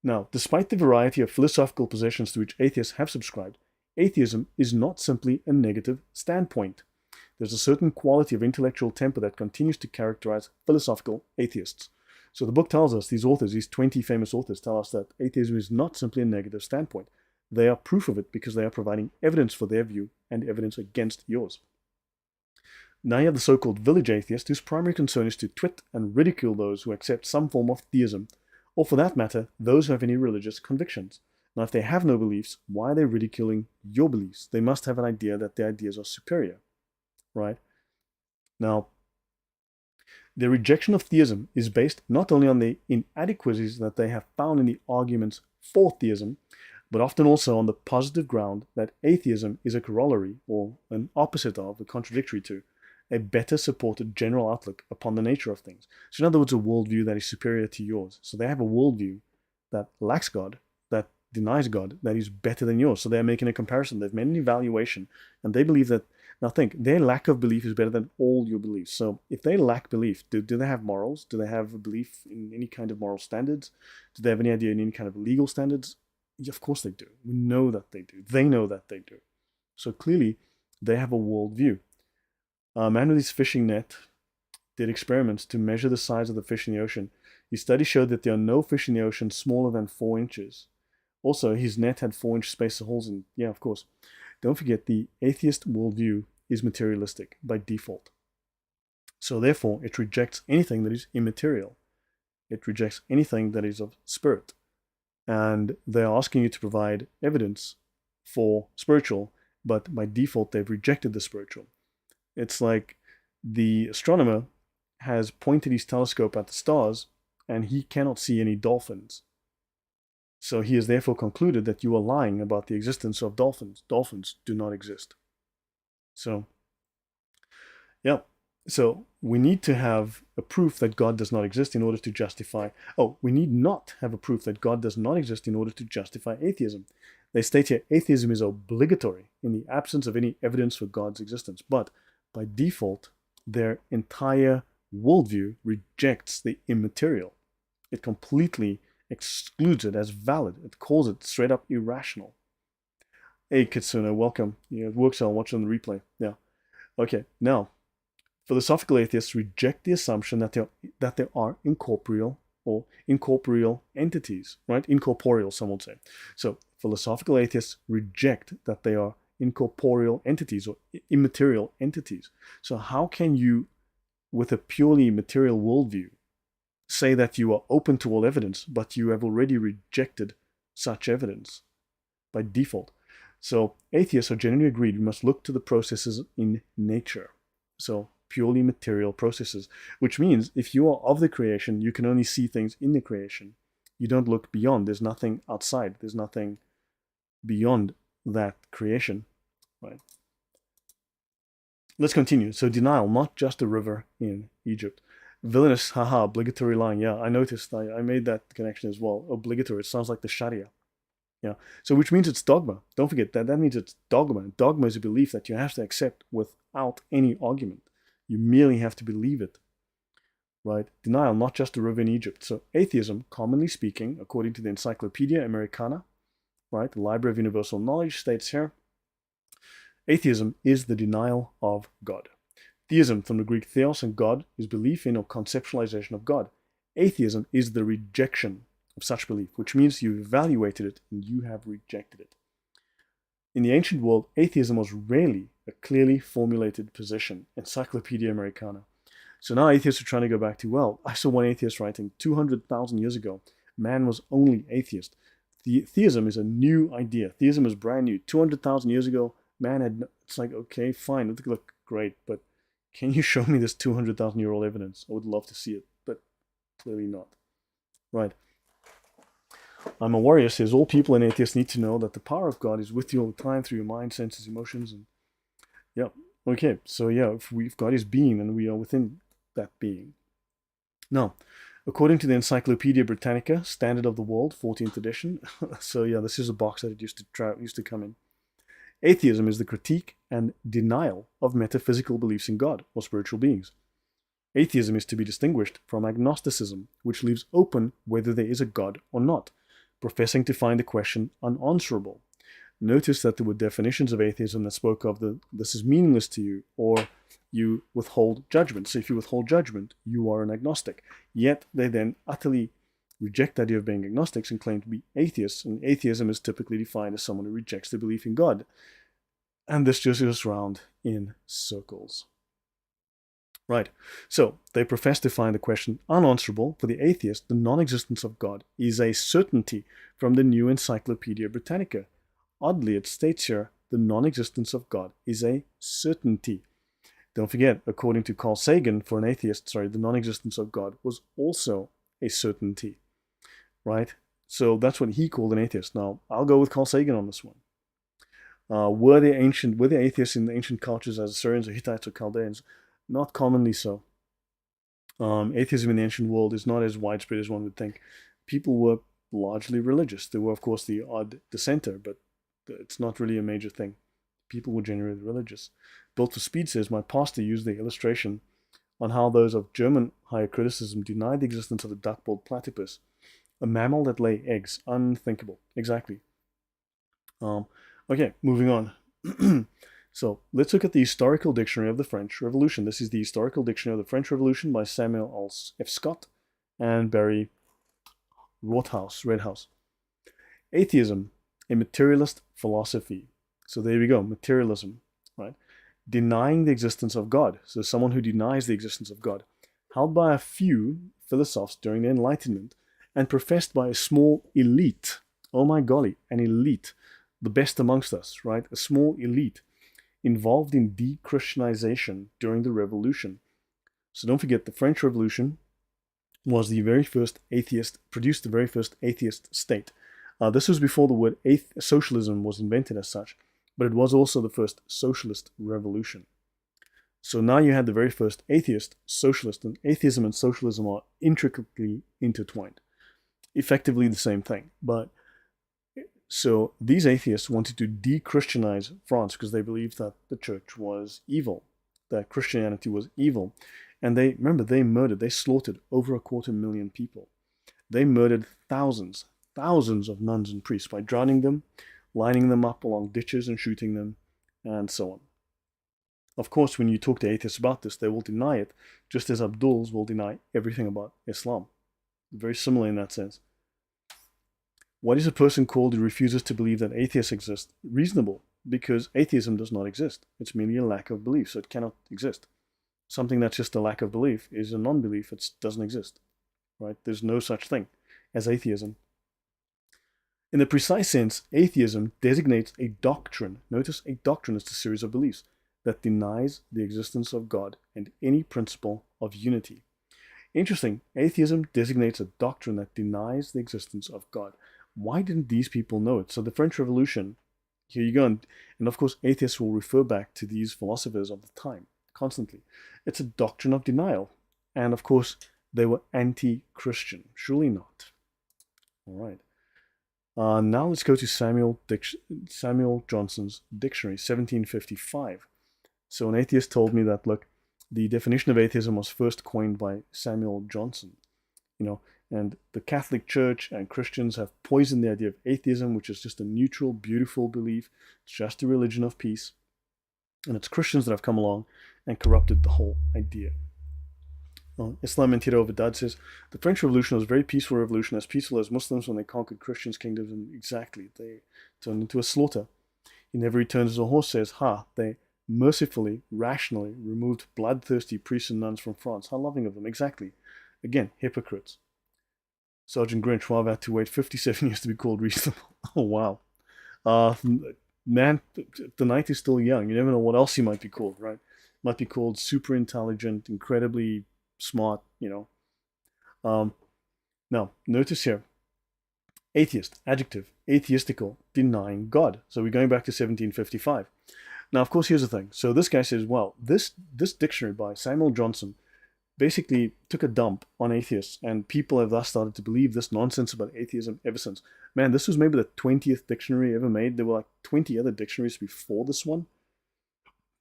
Now, despite the variety of philosophical positions to which atheists have subscribed, atheism is not simply a negative standpoint. There's a certain quality of intellectual temper that continues to characterize philosophical atheists. So the book tells us, these authors, these 20 famous authors tell us that atheism is not simply a negative standpoint. They are proof of it because they are providing evidence for their view and evidence against yours. Now you have the so-called village atheist whose primary concern is to twit and ridicule those who accept some form of theism, or for that matter, those who have any religious convictions. Now if they have no beliefs, why are they ridiculing your beliefs? They must have an idea that their ideas are superior, right? Now, their rejection of theism is based not only on the inadequacies that they have found in the arguments for theism, but often also on the positive ground that atheism is a corollary, or an opposite of, a contradictory to, a better supported general outlook upon the nature of things. So in other words, a worldview that is superior to yours. So they have a worldview that lacks God, that denies God, that is better than yours. So they're making a comparison. They've made an evaluation, and they believe that, now think, their lack of belief is better than all your beliefs. So if they lack belief, do they have morals? Do they have a belief in any kind of moral standards? Do they have any idea in any kind of legal standards? Yeah, of course they do. We know that they do. They know that they do. So clearly, they have a worldview. A man with his fishing net did experiments to measure the size of the fish in the ocean. His study showed that there are no fish in the ocean smaller than 4 inches. Also, his net had 4-inch space holes in. Yeah, of course. Don't forget, the atheist worldview is materialistic by default. So therefore, it rejects anything that is immaterial. It rejects anything that is of spirit. And they're asking you to provide evidence for spiritual, but by default, they've rejected the spiritual. It's like the astronomer has pointed his telescope at the stars, and he cannot see any dolphins. So he has therefore concluded that you are lying about the existence of dolphins. Dolphins do not exist. So, yeah. So we need to have a proof that God does not exist in order to justify... Oh, we need not have a proof that God does not exist in order to justify atheism. They state here, atheism is obligatory in the absence of any evidence for God's existence. But by default, their entire worldview rejects the immaterial. It completely excludes it as valid. It calls it straight up irrational. Hey, Kitsune, welcome. Yeah, it works. I'll watch on the replay. Yeah. Okay, now, philosophical atheists reject the assumption that there are incorporeal entities, right? Incorporeal, some would say. So philosophical atheists reject that they are incorporeal entities or immaterial entities. So how can you, with a purely material worldview, say that you are open to all evidence, but you have already rejected such evidence by default? So atheists are generally agreed we must look to the processes in nature. So purely material processes, which means if you are of the creation, you can only see things in the creation. You don't look beyond. There's nothing outside. There's nothing beyond that creation, right? let's continue. So denial, not just a river in Egypt. Villainous, haha, obligatory lying. Yeah, I noticed. I made that connection as well. Obligatory. It sounds like the Sharia. Yeah. So which means it's dogma. Don't forget that. That means it's dogma. Dogma is a belief that you have to accept without any argument. You merely have to believe it. Right? Denial, not just a river in Egypt. So atheism, commonly speaking, according to the Encyclopedia Americana, right, the Library of Universal Knowledge states here, atheism is the denial of God. Theism, from the Greek theos and God, is belief in or conceptualization of God. Atheism is the rejection of such belief, which means you evaluated it and you have rejected it. In the ancient world, atheism was rarely a clearly formulated position. Encyclopedia Americana. So now atheists are trying to go back to, well, I saw one atheist writing 200,000 years ago, man was only atheist. Theism is a new idea. Theism is brand new. 200,000 years ago, man had, it's like, okay, fine, it look great, but can you show me this 200,000-year-old evidence? I would love to see it, but clearly not. Right. I'm a warrior says all people and atheists need to know that the power of God is with you all the time through your mind, senses, emotions, and yeah. Okay, so yeah, if God is being, then we are within that being. Now, according to the Encyclopaedia Britannica, Standard of the World, 14th edition, so yeah, this is a box that it used to come in. Atheism is the critique and denial of metaphysical beliefs in God or spiritual beings. Atheism is to be distinguished from agnosticism, which leaves open whether there is a God or not, professing to find the question unanswerable. Notice that there were definitions of atheism that spoke of this is meaningless to you, or you withhold judgment. So if you withhold judgment, you are an agnostic. Yet they then utterly reject the idea of being agnostics and claim to be atheists. And atheism is typically defined as someone who rejects the belief in God. And this just goes round in circles. Right. So they profess to find the question unanswerable. For the atheist, the non-existence of God is a certainty from the new Encyclopedia Britannica. Oddly, it states here, the non-existence of God is a certainty. Don't forget, according to Carl Sagan, for an atheist, the non-existence of God was also a certainty. Right? So that's what he called an atheist. Now, I'll go with Carl Sagan on this one. Were the atheists in the ancient cultures as Assyrians or Hittites or Chaldeans? Not commonly so. Atheism in the ancient world is not as widespread as one would think. People were largely religious. There were, of course, the odd dissenter, but it's not really a major thing. People were generally religious. Built for Speed says, my pastor used the illustration on how those of German higher criticism denied the existence of the duck-billed platypus, a mammal that lay eggs. Unthinkable. Exactly. Okay, moving on. So let's look at the Historical Dictionary of the French Revolution. This is the Historical Dictionary of the French Revolution by Samuel F. Scott and Barry Redhouse. Atheism, a materialist philosophy. So there we go, materialism, right? Denying the existence of God. So someone who denies the existence of God. Held by a few philosophers during the Enlightenment and professed by a small elite. Oh my golly, an elite. The best amongst us, right? A small elite involved in de-Christianization during the Revolution. So don't forget, the French Revolution was the very first produced the very first atheist state. This was before the word socialism was invented as such, but it was also the first socialist revolution. So now you had the very first atheist, socialist, and atheism and socialism are intricately intertwined. Effectively the same thing, but so these atheists wanted to de-Christianize France because they believed that the church was evil, that Christianity was evil. And they slaughtered over 250,000 people. They murdered thousands of nuns and priests by drowning them, lining them up along ditches and shooting them, and so on. Of course, when you talk to atheists about this, they will deny it, just as Abduls will deny everything about Islam. Very similar in that sense. What is a person called who refuses to believe that atheists exist? Reasonable, because atheism does not exist. It's merely a lack of belief, so it cannot exist. Something that's just a lack of belief is a non-belief. It doesn't exist, right? There's no such thing as atheism. In the precise sense, atheism designates a doctrine. Notice, a doctrine is a series of beliefs that denies the existence of God and any principle of unity. Interesting, atheism designates a doctrine that denies the existence of God. Why didn't these people know it? So the French Revolution, here you go, and of course atheists will refer back to these philosophers of the time. constantly. It's a doctrine of denial. And of course, they were anti-Christian. Surely not. All right. Now let's go to Samuel Johnson's dictionary, 1755. So an atheist told me that, look, the definition of atheism was first coined by Samuel Johnson, and the Catholic Church and Christians have poisoned the idea of atheism, which is just a neutral, beautiful belief. It's just a religion of peace. And it's Christians that have come along and corrupted the whole idea. Islam and Tiro Vidad says, the French Revolution was a very peaceful revolution, as peaceful as Muslims when they conquered Christians' kingdoms, and exactly, they turned into a slaughter. He never returns as a horse says, they mercifully, rationally removed bloodthirsty priests and nuns from France. How loving of them. Exactly. Again, hypocrites. Sergeant Grinch, why have I had to wait 57 years to be called reasonable? Oh, wow. Man, the night is still young. You never know what else he might be called, right? Might be called super intelligent, incredibly smart, Now, notice here. Atheist, adjective, atheistical, denying God. So we're going back to 1755. Now, of course, here's the thing. So this guy says, well, this dictionary by Samuel Johnson basically took a dump on atheists, and people have thus started to believe this nonsense about atheism ever since. Man, this was maybe the 20th dictionary ever made. There were like 20 other dictionaries before this one.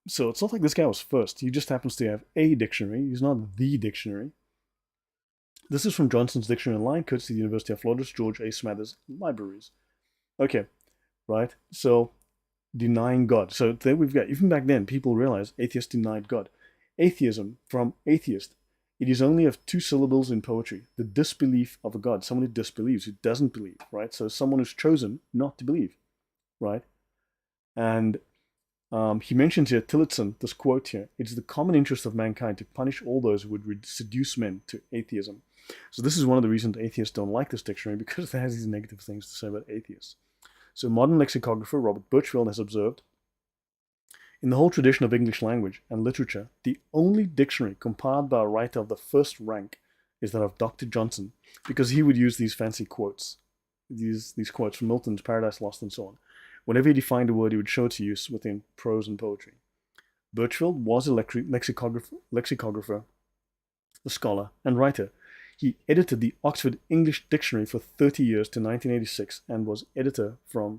So it's not like this guy was first. He just happens to have a dictionary. He's not the dictionary. This is from Johnson's Dictionary Online, courtesy of the University of Florida's George A. Smathers Libraries. Okay, right? So, denying God. So there we've got, even back then, people realized atheists denied God. Atheism, from atheist, it is only of two syllables in poetry. The disbelief of a God. Someone who disbelieves, who doesn't believe, right? So someone who's chosen not to believe, right? And he mentions here, Tillotson, this quote here, it's the common interest of mankind to punish all those who would seduce men to atheism. So this is one of the reasons atheists don't like this dictionary, because it has these negative things to say about atheists. So modern lexicographer Robert Birchfield has observed, in the whole tradition of English language and literature, the only dictionary compiled by a writer of the first rank is that of Dr. Johnson, because he would use these fancy quotes, these quotes from Milton's Paradise Lost and so on. Whenever he defined a word, he would show its use within prose and poetry. Birchfield was a lexicographer, a scholar, and writer. He edited the Oxford English Dictionary for 30 years to 1986 and was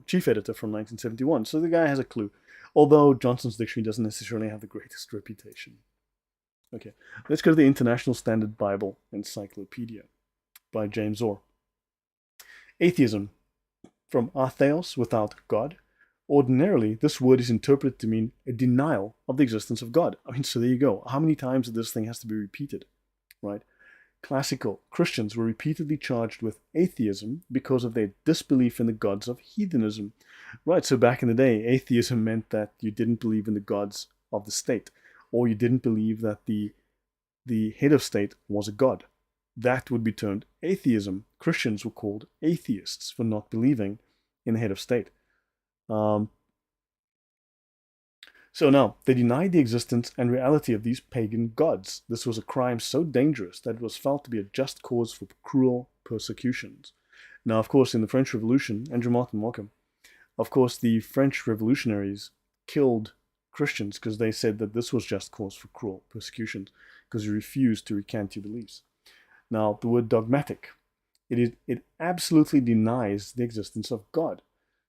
chief editor from 1971. So the guy has a clue, although Johnson's dictionary doesn't necessarily have the greatest reputation. Okay, let's go to the International Standard Bible Encyclopedia by James Orr. Atheism, from atheos, without God. Ordinarily, this word is interpreted to mean a denial of the existence of God. I mean, so there you go. How many times this thing has to be repeated, right? Classical Christians were repeatedly charged with atheism because of their disbelief in the gods of heathenism. Right, so back in the day, atheism meant that you didn't believe in the gods of the state, or you didn't believe that the head of state was a god. That would be termed atheism. Christians were called atheists for not believing in the head of state. So now, they denied the existence and reality of these pagan gods. This was a crime so dangerous that it was felt to be a just cause for cruel persecutions. Now, of course, in the French Revolution, Andrew Martin, welcome. Of course, the French revolutionaries killed Christians because they said that this was just cause for cruel persecutions because you refused to recant your beliefs. Now, the word dogmatic, it absolutely denies the existence of God.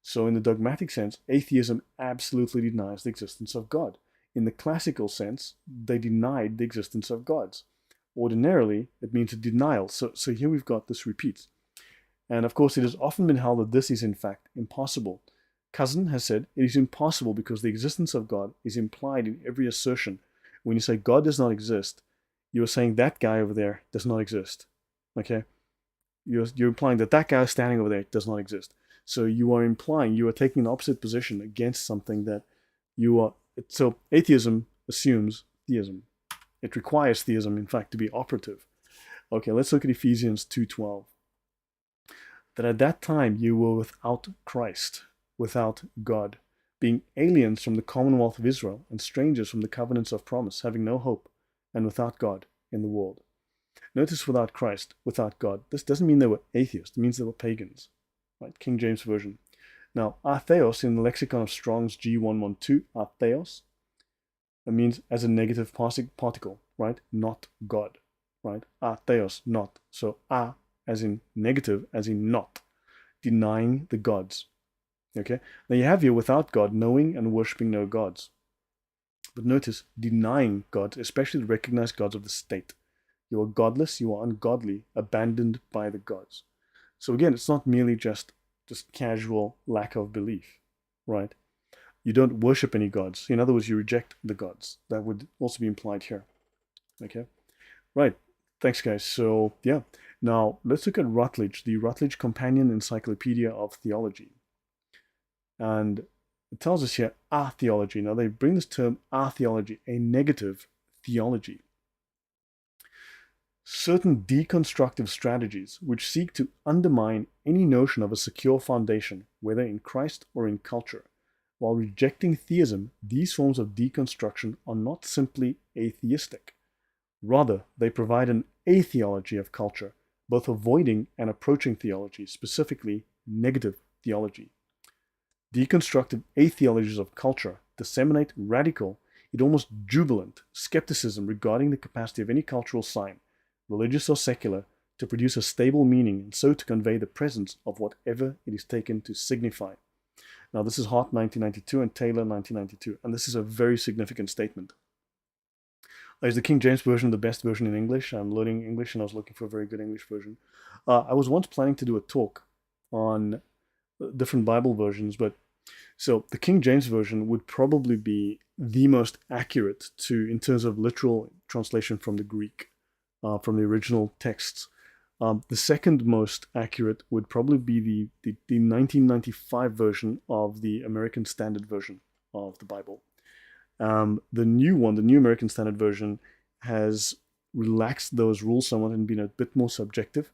So in the dogmatic sense, atheism absolutely denies the existence of God. In the classical sense, they denied the existence of gods. Ordinarily, it means a denial. So here we've got this repeats. And of course, it has often been held that this is in fact impossible. Cousin has said it is impossible because the existence of God is implied in every assertion. When you say God does not exist, you are saying that guy over there does not exist. Okay? You're implying that guy standing over there does not exist. So you are implying, you are taking an opposite position against something that you are. So atheism assumes theism. It requires theism, in fact, to be operative. Okay, let's look at Ephesians 2:12. That at that time you were without Christ, without God, being aliens from the commonwealth of Israel and strangers from the covenants of promise, having no hope, and without God in the world. Notice without Christ, without God. This doesn't mean they were atheists. It means they were pagans. Right? King James Version. Now, atheos in the lexicon of Strong's G112, atheos, It means as a negative particle, right? Not God, right? Atheos, not. So as in negative, as in not, denying the gods. Okay. Now you have here without God, knowing and worshipping no gods. But notice denying God, especially the recognized gods of the state. You are godless, you are ungodly, abandoned by the gods. So again, it's not merely just casual lack of belief, right? You don't worship any gods. In other words, you reject the gods. That would also be implied here. Okay, right. Thanks, guys. So yeah, now let's look at Rutledge, the Rutledge Companion Encyclopedia of Theology. And it tells us here, atheology. Now they bring this term atheology, a negative theology. Certain deconstructive strategies which seek to undermine any notion of a secure foundation, whether in Christ or in culture. While rejecting theism, these forms of deconstruction are not simply atheistic. Rather, they provide an atheology of culture, both avoiding and approaching theology, specifically negative theology. Deconstructive atheologies of culture disseminate radical, yet almost jubilant, skepticism regarding the capacity of any cultural sign, religious or secular, to produce a stable meaning and so to convey the presence of whatever it is taken to signify. Now, this is Hart 1992 and Taylor 1992, and this is a very significant statement. Is the King James Version the best version in English? I'm learning English and I was looking for a very good English version. I was once planning to do a talk on different Bible versions, but so the King James Version would probably be the most accurate in terms of literal translation from the Greek, from the original texts. The second most accurate would probably be the 1995 version of the American Standard Version of the Bible. The new American Standard Version, has relaxed those rules somewhat and been a bit more subjective.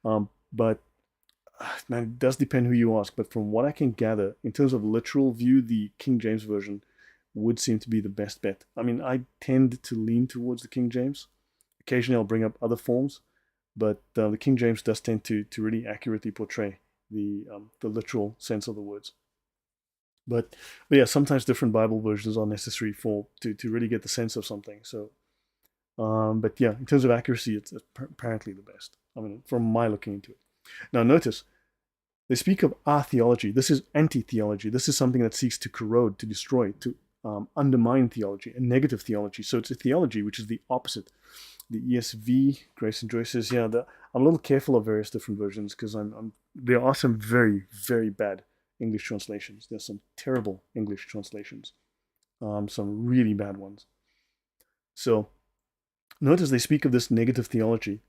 But man, it does depend who you ask. But from what I can gather, in terms of literal view, the King James Version would seem to be the best bet. I mean, I tend to lean towards the King James. Occasionally I'll bring up other forms, but the King James does tend to really accurately portray the literal sense of the words. But yeah, sometimes different Bible versions are necessary to really get the sense of something. So, but yeah, in terms of accuracy, it's apparently the best. I mean, from my looking into it. Now, notice they speak of atheology. This is anti-theology. This is something that seeks to corrode, to destroy, to undermine theology, a negative theology. So it's a theology which is the opposite. The ESV, Grace and Joyce says, yeah, I'm a little careful of various different versions because there are some very, very bad English translations. There's some terrible English translations, some really bad ones. So notice they speak of this negative theology.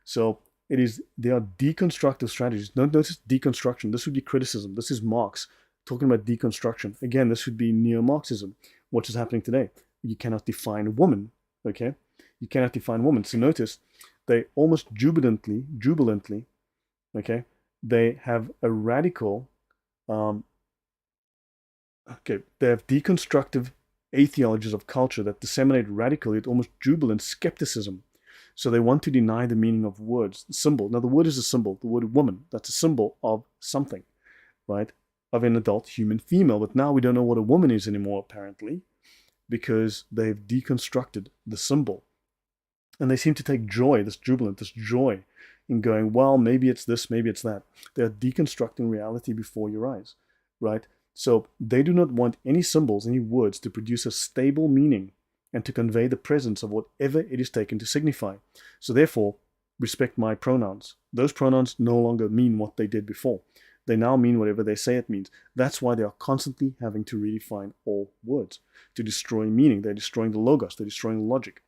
So they are deconstructive strategies. Notice deconstruction. This would be criticism. This is Marx talking about deconstruction. Again, this would be neo-Marxism, what is happening today. You cannot define a woman, okay? You cannot define woman. So notice they almost jubilantly, okay, they have a radical, they have deconstructive atheologies of culture that disseminate radical yet almost jubilant skepticism. So they want to deny the meaning of words, symbol. Now the word is a symbol, the word woman, that's a symbol of something, right? Of an adult human female. But now we don't know what a woman is anymore, apparently, because they've deconstructed the symbol. And they seem to take joy, this joy in going, well, maybe it's this, maybe it's that. They're deconstructing reality before your eyes, right? So they do not want any symbols, any words to produce a stable meaning and to convey the presence of whatever it is taken to signify. So therefore, respect my pronouns. Those pronouns no longer mean what they did before. They now mean whatever they say it means. That's why they are constantly having to redefine all words, to destroy meaning. They're destroying the logos, they're destroying logic.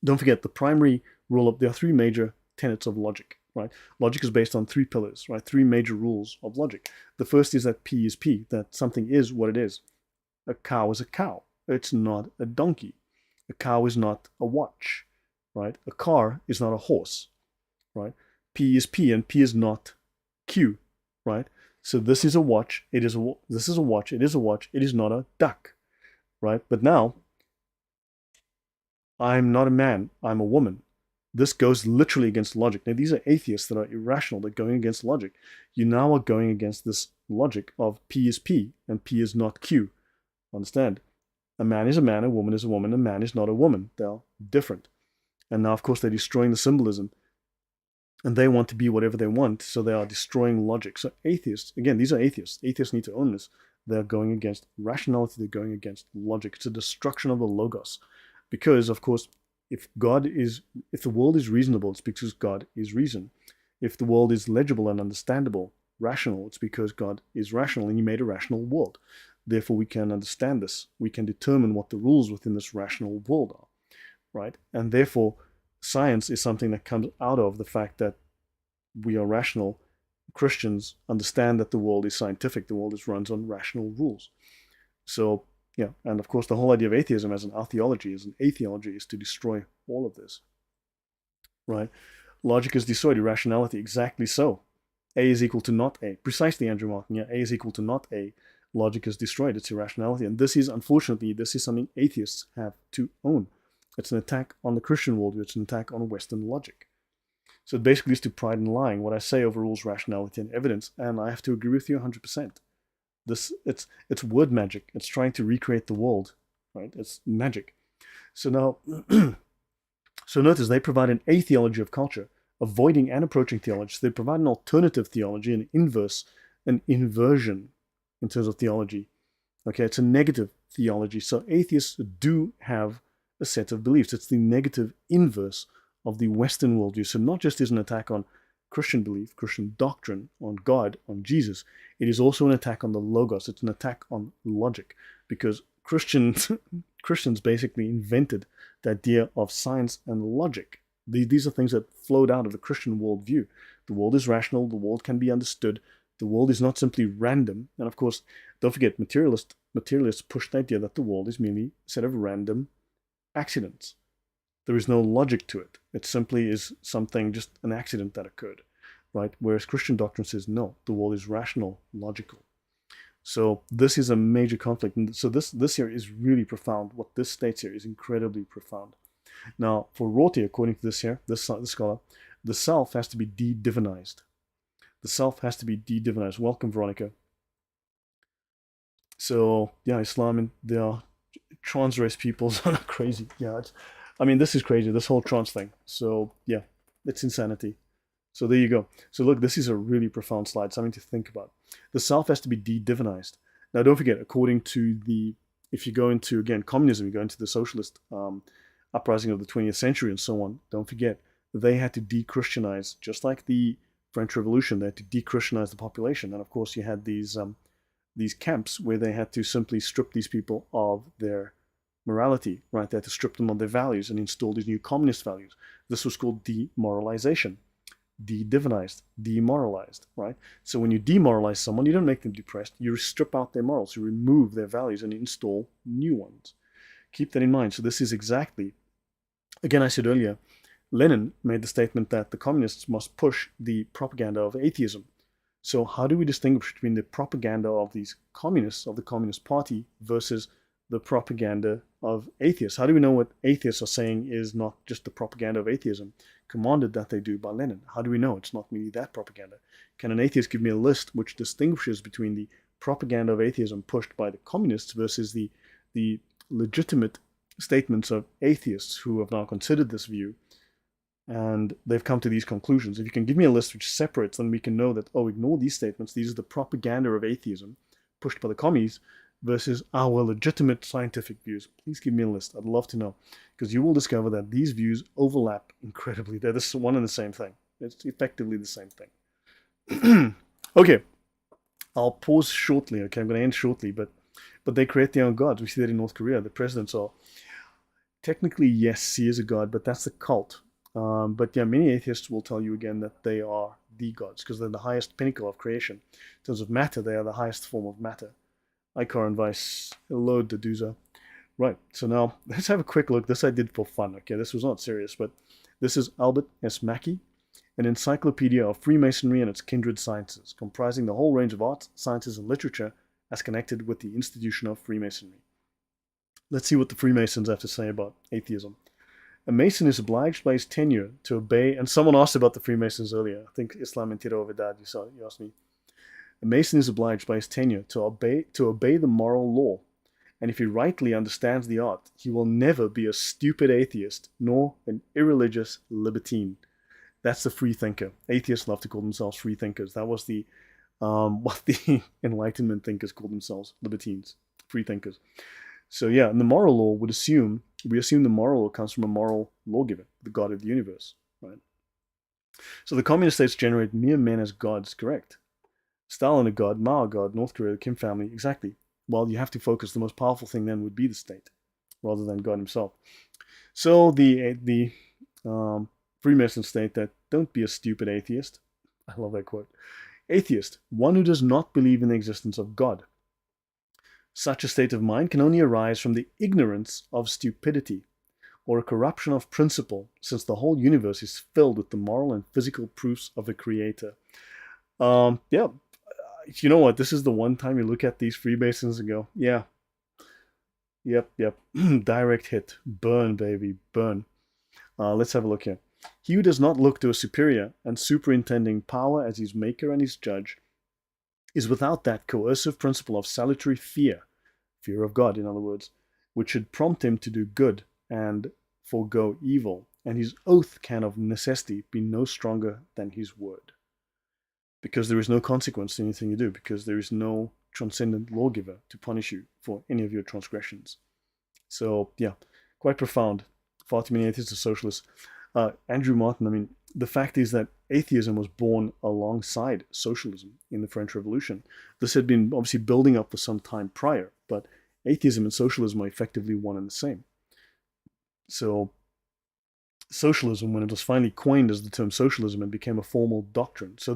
Don't forget the primary rule there are three major tenets of logic, right? Logic is based on three pillars, right? Three major rules of logic. The first is that P is P, that something is what it is. A cow is a cow. It's not a donkey. A cow is not a watch, right? A car is not a horse, right? P is P and P is not Q, right? So this is a watch. This is a watch. It is a watch. It is not a duck, right? But now, I'm not a man. I'm a woman. This goes literally against logic. Now, these are atheists that are irrational. They're going against logic. You now are going against this logic of P is P and P is not Q. Understand? A man is a man, a woman is a woman, a man is not a woman. They're different. And now, of course, they're destroying the symbolism. And they want to be whatever they want, so they are destroying logic. So atheists, again, these are atheists. Atheists need to own this. They're going against rationality. They're going against logic. It's a destruction of the logos. Because, of course, if the world is reasonable, it's because God is reason. If the world is legible and understandable, rational, it's because God is rational and he made a rational world. Therefore, we can understand this. We can determine what the rules within this rational world are, right? And therefore, science is something that comes out of the fact that we are rational. Christians understand that the world is scientific. The world runs on rational rules. So, yeah, and of course, the whole idea of atheism as an atheology, is to destroy all of this, right? Logic is destroyed, irrationality, exactly so. A is equal to not A. Precisely, Andrew Martin. Yeah, A is equal to not A. Logic is destroyed. It's irrationality. And this is, unfortunately, something atheists have to own. It's an attack on the Christian worldview. It's an attack on Western logic. So it basically leads to pride in lying. What I say overrules rationality and evidence, and I have to agree with you 100%. It's word magic. It's trying to recreate the world, right? It's magic. So now, so notice they provide an atheology of culture, avoiding and approaching theology. So they provide an alternative theology, an inversion in terms of theology. Okay, it's a negative theology. So atheists do have a set of beliefs. It's the negative inverse of the Western worldview. So not just is an attack on Christian belief, Christian doctrine, on God, on Jesus, it is also an attack on the logos. It's an attack on logic, because Christians basically invented the idea of science and logic. These are things that flowed out of the Christian worldview. The world is rational. The world can be understood. The world is not simply random. And of course, don't forget, materialists push the idea that the world is merely a set of random accidents. There is no logic to it. It simply is something, just an accident that occurred, right? Whereas Christian doctrine says, no, the world is rational, logical. So this is a major conflict. And so this here is really profound. What this states here is incredibly profound. Now, for Rorty, according to this scholar, the self has to be de-divinized. The self has to be de-divinized. Welcome, Veronica. So, yeah, Islam, and there are trans-race peoples are crazy. Yeah, this is crazy, this whole trans thing. So, yeah, it's insanity. So there you go. So look, this is a really profound slide, something to think about. The self has to be de-divinized. Now, don't forget, according to if you go into, again, communism, you go into the socialist uprising of the 20th century and so on, don't forget, they had to de-Christianize, just like the French Revolution. They had to de-Christianize the population. And of course, you had these camps where they had to simply strip these people of their morality, right? They had to strip them of their values and install these new communist values. This was called demoralization. De-divinized, demoralized, right? So when you demoralize someone, you don't make them depressed. You strip out their morals. You remove their values and install new ones. Keep that in mind. So this is exactly, again, I said earlier, Lenin made the statement that the communists must push the propaganda of atheism. So how do we distinguish between the propaganda of these communists, of the Communist Party, versus the propaganda of atheists? How do we know what atheists are saying is not just the propaganda of atheism, commanded that they do by Lenin? How do we know it's not merely that propaganda? Can an atheist give me a list which distinguishes between the propaganda of atheism pushed by the communists versus the legitimate statements of atheists who have now considered this view and they've come to these conclusions? If you can give me a list which separates, then we can know that, oh, ignore these statements. These are the propaganda of atheism pushed by the commies versus our legitimate scientific views. Please give me a list. I'd love to know, because you will discover that these views overlap incredibly. They're one and the same thing. It's effectively the same thing. Okay, I'll pause shortly. Okay, I'm going to end shortly, but they create their own gods. We see that in North Korea. The presidents are technically, yes, he is a god, but that's a cult. But yeah, many atheists will tell you again that they are the gods because they're the highest pinnacle of creation. In terms of matter, they are the highest form of matter. Ikar and Vice, hello, Deduza. Right, so now let's have a quick look. This I did for fun, okay? This was not serious, but this is Albert S. Mackey, an encyclopedia of Freemasonry and its kindred sciences, comprising the whole range of arts, sciences, and literature as connected with the institution of Freemasonry. Let's see what the Freemasons have to say about atheism. A Mason is obliged by his tenure to obey, and someone asked about the Freemasons earlier. I think Islam and Tiro Vedad, you asked me. A Mason is obliged by his tenure to obey the moral law and if he rightly understands the art, he will never be a stupid atheist nor an irreligious libertine. That's the free thinker. Atheists love to call themselves free thinkers. That was the what the Enlightenment thinkers called themselves, libertines, free thinkers. So yeah, and the moral law we assume the moral law comes from a moral lawgiver, the God of the universe, right? So the communist states generate mere men as gods, correct? Stalin a god, Mao a god, North Korea, the Kim family, exactly. Well, you have to focus. The most powerful thing then would be the state, rather than God himself. So the Freemasons state that don't be a stupid atheist. I love that quote. Atheist, one who does not believe in the existence of God. Such a state of mind can only arise from the ignorance of stupidity, or a corruption of principle, since the whole universe is filled with the moral and physical proofs of the Creator. Yeah, you know what? This is the one time you look at these Freemasons and go, yeah, yep, direct hit, burn, baby, burn. Let's have a look here. He who does not look to a superior and superintending power as his maker and his judge is without that coercive principle of salutary fear of God, in other words, which should prompt him to do good and forego evil, and his oath can of necessity be no stronger than his word. Because there is no consequence to anything you do, because there is no transcendent lawgiver to punish you for any of your transgressions. So, yeah, quite profound. Far too many atheists are socialists. Andrew Martin, I mean, the fact is that atheism was born alongside socialism in the French Revolution. This had been obviously building up for some time prior, but atheism and socialism are effectively one and the same. So socialism, when it was finally coined as the term socialism, it became a formal doctrine. So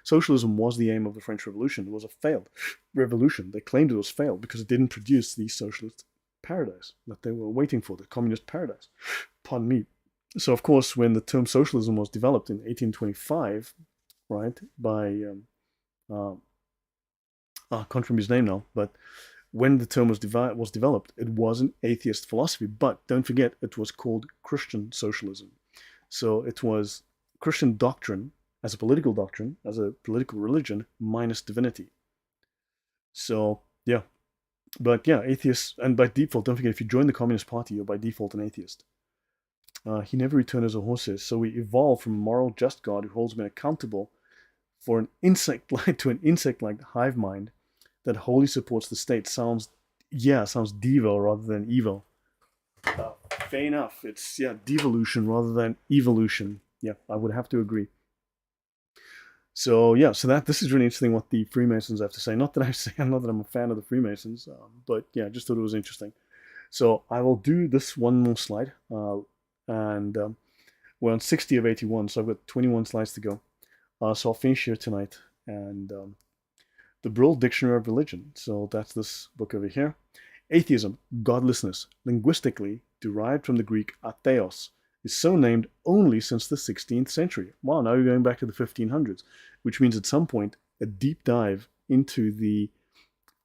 socialism was the aim of the French Revolution. It was a failed revolution. They claimed it was failed because it didn't produce the socialist paradise that they were waiting for, the communist paradise. Pardon me. So, of course, when the term socialism was developed in 1825, right, by, I can't remember his name now, but when the term was developed, it was an atheist philosophy. But don't forget, it was called Christian socialism. So it was Christian doctrine as a political doctrine, as a political religion, minus divinity. So, yeah. But yeah, atheists, and by default, don't forget, if you join the Communist Party, you're by default an atheist. He never returned as a horse. So we evolve from a moral, just God who holds men accountable for an insect-like hive mind that wholly supports the state. Sounds devo rather than evil. Fair enough. It's devolution rather than evolution. Yeah, I would have to agree. So yeah, this is really interesting what the Freemasons have to say. Not that I'm a fan of the Freemasons, but yeah, I just thought it was interesting. So I will do this one more slide. And we're on 60 of 81, so I've got 21 slides to go. So I'll finish here tonight. And the Brill Dictionary of Religion. So that's this book over here. Atheism, godlessness, linguistically derived from the Greek atheos, is so named only since the 16th century. Wow, now you're going back to the 1500s, which means at some point a deep dive into the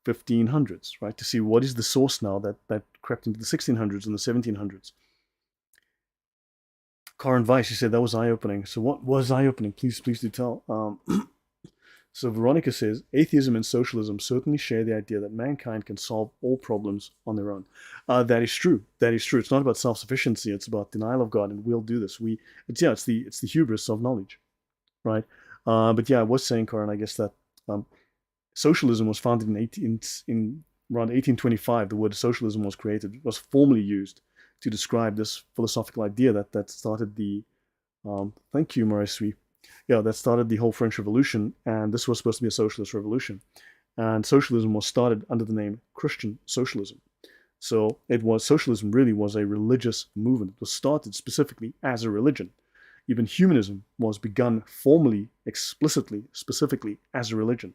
1500s, right, to see what is the source now that crept into the 1600s and the 1700s. Karin Weiss, she said that was eye-opening. So what was eye-opening? Please do tell. So Veronica says, atheism and socialism certainly share the idea that mankind can solve all problems on their own. That is true. It's not about self-sufficiency. It's about denial of God, and we'll do this. It's the hubris of knowledge, right? But yeah, I was saying, Karin, I guess that socialism was founded in around 1825. The word socialism was created, was formally used to describe this philosophical idea that started the, thank you, Maurice. Yeah, that started the whole French Revolution, and this was supposed to be a socialist revolution. And socialism was started under the name Christian socialism. So socialism really was a religious movement. It was started specifically as a religion. Even humanism was begun formally, explicitly, specifically as a religion.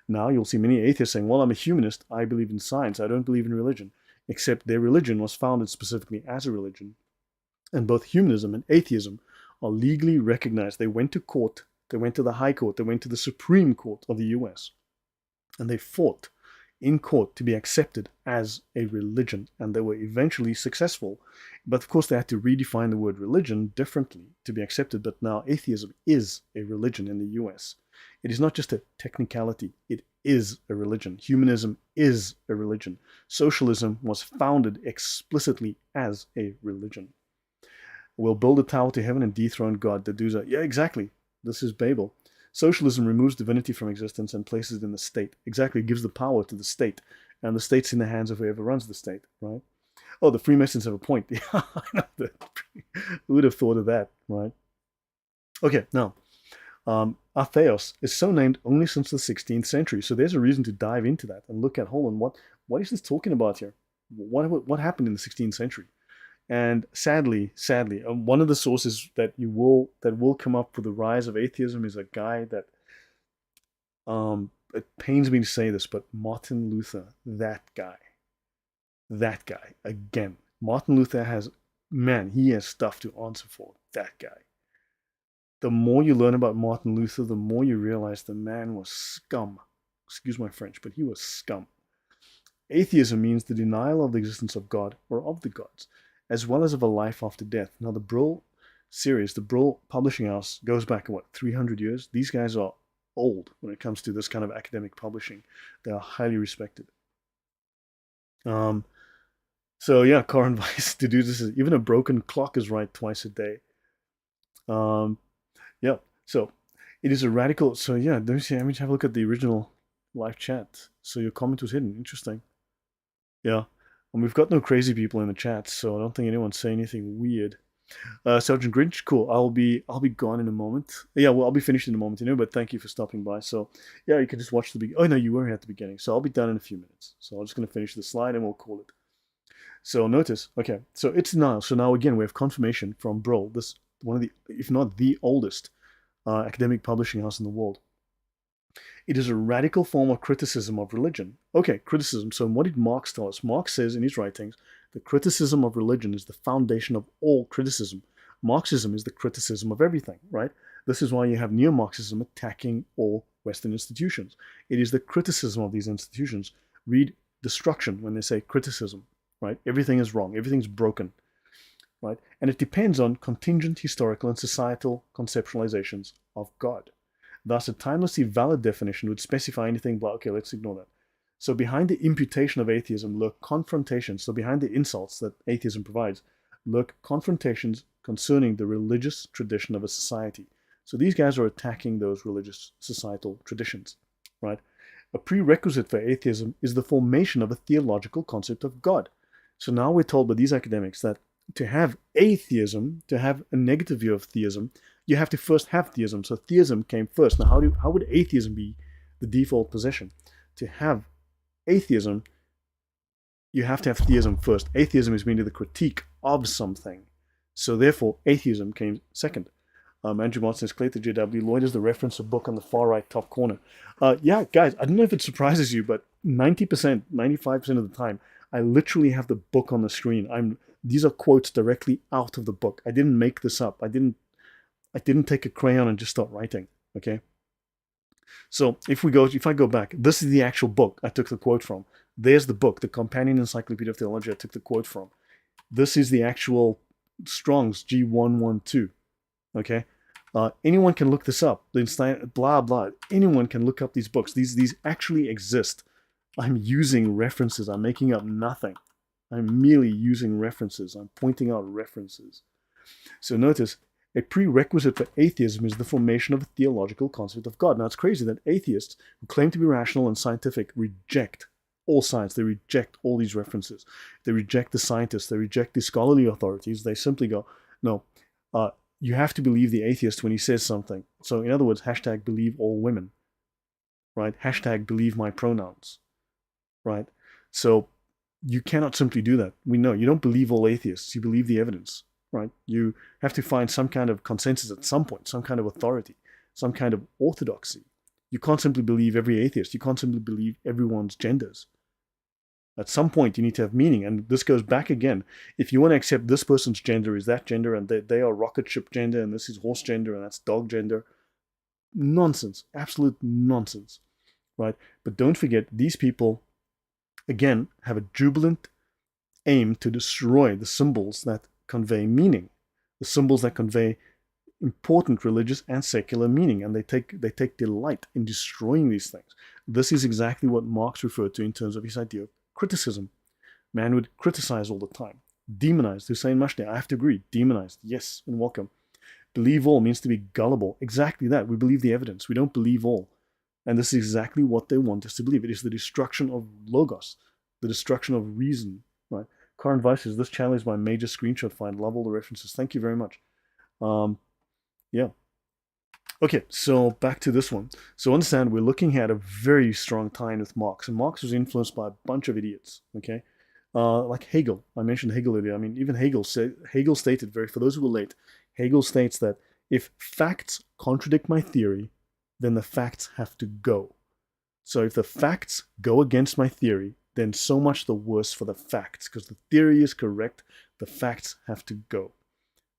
Now you'll see many atheists saying, well, I'm a humanist, I believe in science, I don't believe in religion. Except their religion was founded specifically as a religion. And both humanism and atheism are legally recognized. They went to court, they went to the High Court, they went to the Supreme Court of the US, and they fought in court to be accepted as a religion, and they were eventually successful. But of course they had to redefine the word religion differently to be accepted. But now atheism is a religion in the US. It is not just a technicality, it is a religion. Humanism is a religion. Socialism was founded explicitly as a religion. We'll build a tower to heaven and dethrone God. The dudes are, yeah, exactly. This is Babel. Socialism removes divinity from existence and places it in the state. Exactly, it gives the power to the state. And the state's in the hands of whoever runs the state, right? Oh, the Freemasons have a point. Who would have thought of that, right? Okay, now, Atheos is so named only since the 16th century. So there's a reason to dive into that and look at, hold on, what is this talking about here? What happened in the 16th century? And sadly, one of the sources that will come up for the rise of atheism is a guy that, it pains me to say this, but Martin Luther, that guy again. Martin Luther he has stuff to answer for. That guy. The more you learn about Martin Luther, the more you realize the man was scum. Excuse my French, but he was scum. Atheism means the denial of the existence of God or of the gods, as well as of a life after death. Now, the Brill series, the Brill publishing house, goes back, 300 years? These guys are old when it comes to this kind of academic publishing. They are highly respected. So yeah, car advice to do this is even a broken clock is right twice a day. Yeah, so it is a radical. So yeah, let me see. Let me have a look at the original live chat. So your comment was hidden. Interesting. Yeah, and we've got no crazy people in the chat, so I don't think anyone's saying anything weird. Sergeant Grinch, cool. I'll be gone in a moment. Yeah, well, I'll be finished in a moment, but thank you for stopping by. So yeah, you can just watch the beginning. Oh no, you were here at the beginning. So I'll be done in a few minutes. So I'm just gonna finish the slide and we'll call it. So notice, okay, so it's denial. So now again, we have confirmation from Brill, this one of the, if not the oldest academic publishing house in the world. It is a radical form of criticism of religion. Okay, criticism. So what did Marx tell us? Marx says in his writings, the criticism of religion is the foundation of all criticism. Marxism is the criticism of everything, right? This is why you have neo-Marxism attacking all Western institutions. It is the criticism of these institutions. Read Destruction when they say criticism, right? Everything is wrong. Everything's broken, right? And it depends on contingent historical and societal conceptualizations of God. Thus, a timelessly valid definition would specify anything but, okay, let's ignore that. So behind the imputation of atheism lurk confrontations. So behind the insults that atheism provides lurk confrontations concerning the religious tradition of a society. So these guys are attacking those religious societal traditions, right? A prerequisite for atheism is the formation of a theological concept of God. So now we're told by these academics that to have atheism, to have a negative view of theism, you have to first have theism. So theism came first. Now, how would atheism be the default position? To have atheism, you have to have theism first. Atheism is merely the critique of something. So therefore, atheism came second. Andrew Martin says, Clayton JW, Lloyd is the reference of book on the far right top corner. Yeah, guys, I don't know if it surprises you, but 90%, 95% of the time, I literally have the book on the screen. These are quotes directly out of the book. I didn't make this up. I didn't take a crayon and just start writing, okay? So if I go back, this is the actual book I took the quote from. There's the book, the Companion Encyclopedia of Theology I took the quote from. This is the actual Strong's G112, okay? Anyone can look this up. Blah, blah. Anyone can look up these books. These actually exist. I'm using references. I'm making up nothing. I'm merely using references. I'm pointing out references. So notice, a prerequisite for atheism is the formation of a theological concept of God. Now, it's crazy that atheists who claim to be rational and scientific reject all science. They reject all these references. They reject the scientists. They reject the scholarly authorities. They simply go, no, you have to believe the atheist when he says something. So in other words, hashtag believe all women, right? Hashtag believe my pronouns, right? So you cannot simply do that. We know you don't believe all atheists. You believe the evidence. Right? You have to find some kind of consensus at some point, some kind of authority, some kind of orthodoxy. You can't simply believe every atheist. You can't simply believe everyone's genders. At some point, you need to have meaning. And this goes back again. If you want to accept this person's gender is that gender, and they are rocket ship gender, and this is horse gender, and that's dog gender, nonsense. Absolute nonsense. Right? But don't forget, these people, again, have a jubilant aim to destroy the symbols that convey meaning, the symbols that convey, important religious and secular meaning, and they take delight in destroying these things. This is exactly what Marx referred to in terms of his idea of criticism. Man would criticize all the time, demonize. Hussein Mashni, I have to agree, demonized, yes, and welcome. Believe all means to be gullible. Exactly that. We believe the evidence. We don't believe all. And this is exactly what they want us to believe. It is the destruction of logos, the destruction of reason, right? Current Vice says, this channel is my major screenshot find. Love all the references. Thank you very much. Yeah. Okay, so back to this one. So understand, we're looking at a very strong tie-in with Marx, and Marx was influenced by a bunch of idiots, okay? Like Hegel. I mentioned Hegel earlier. I mean, even Hegel stated, for those who were late, Hegel states that if facts contradict my theory, then the facts have to go. So if the facts go against my theory, then so much the worse for the facts, because the theory is correct, the facts have to go.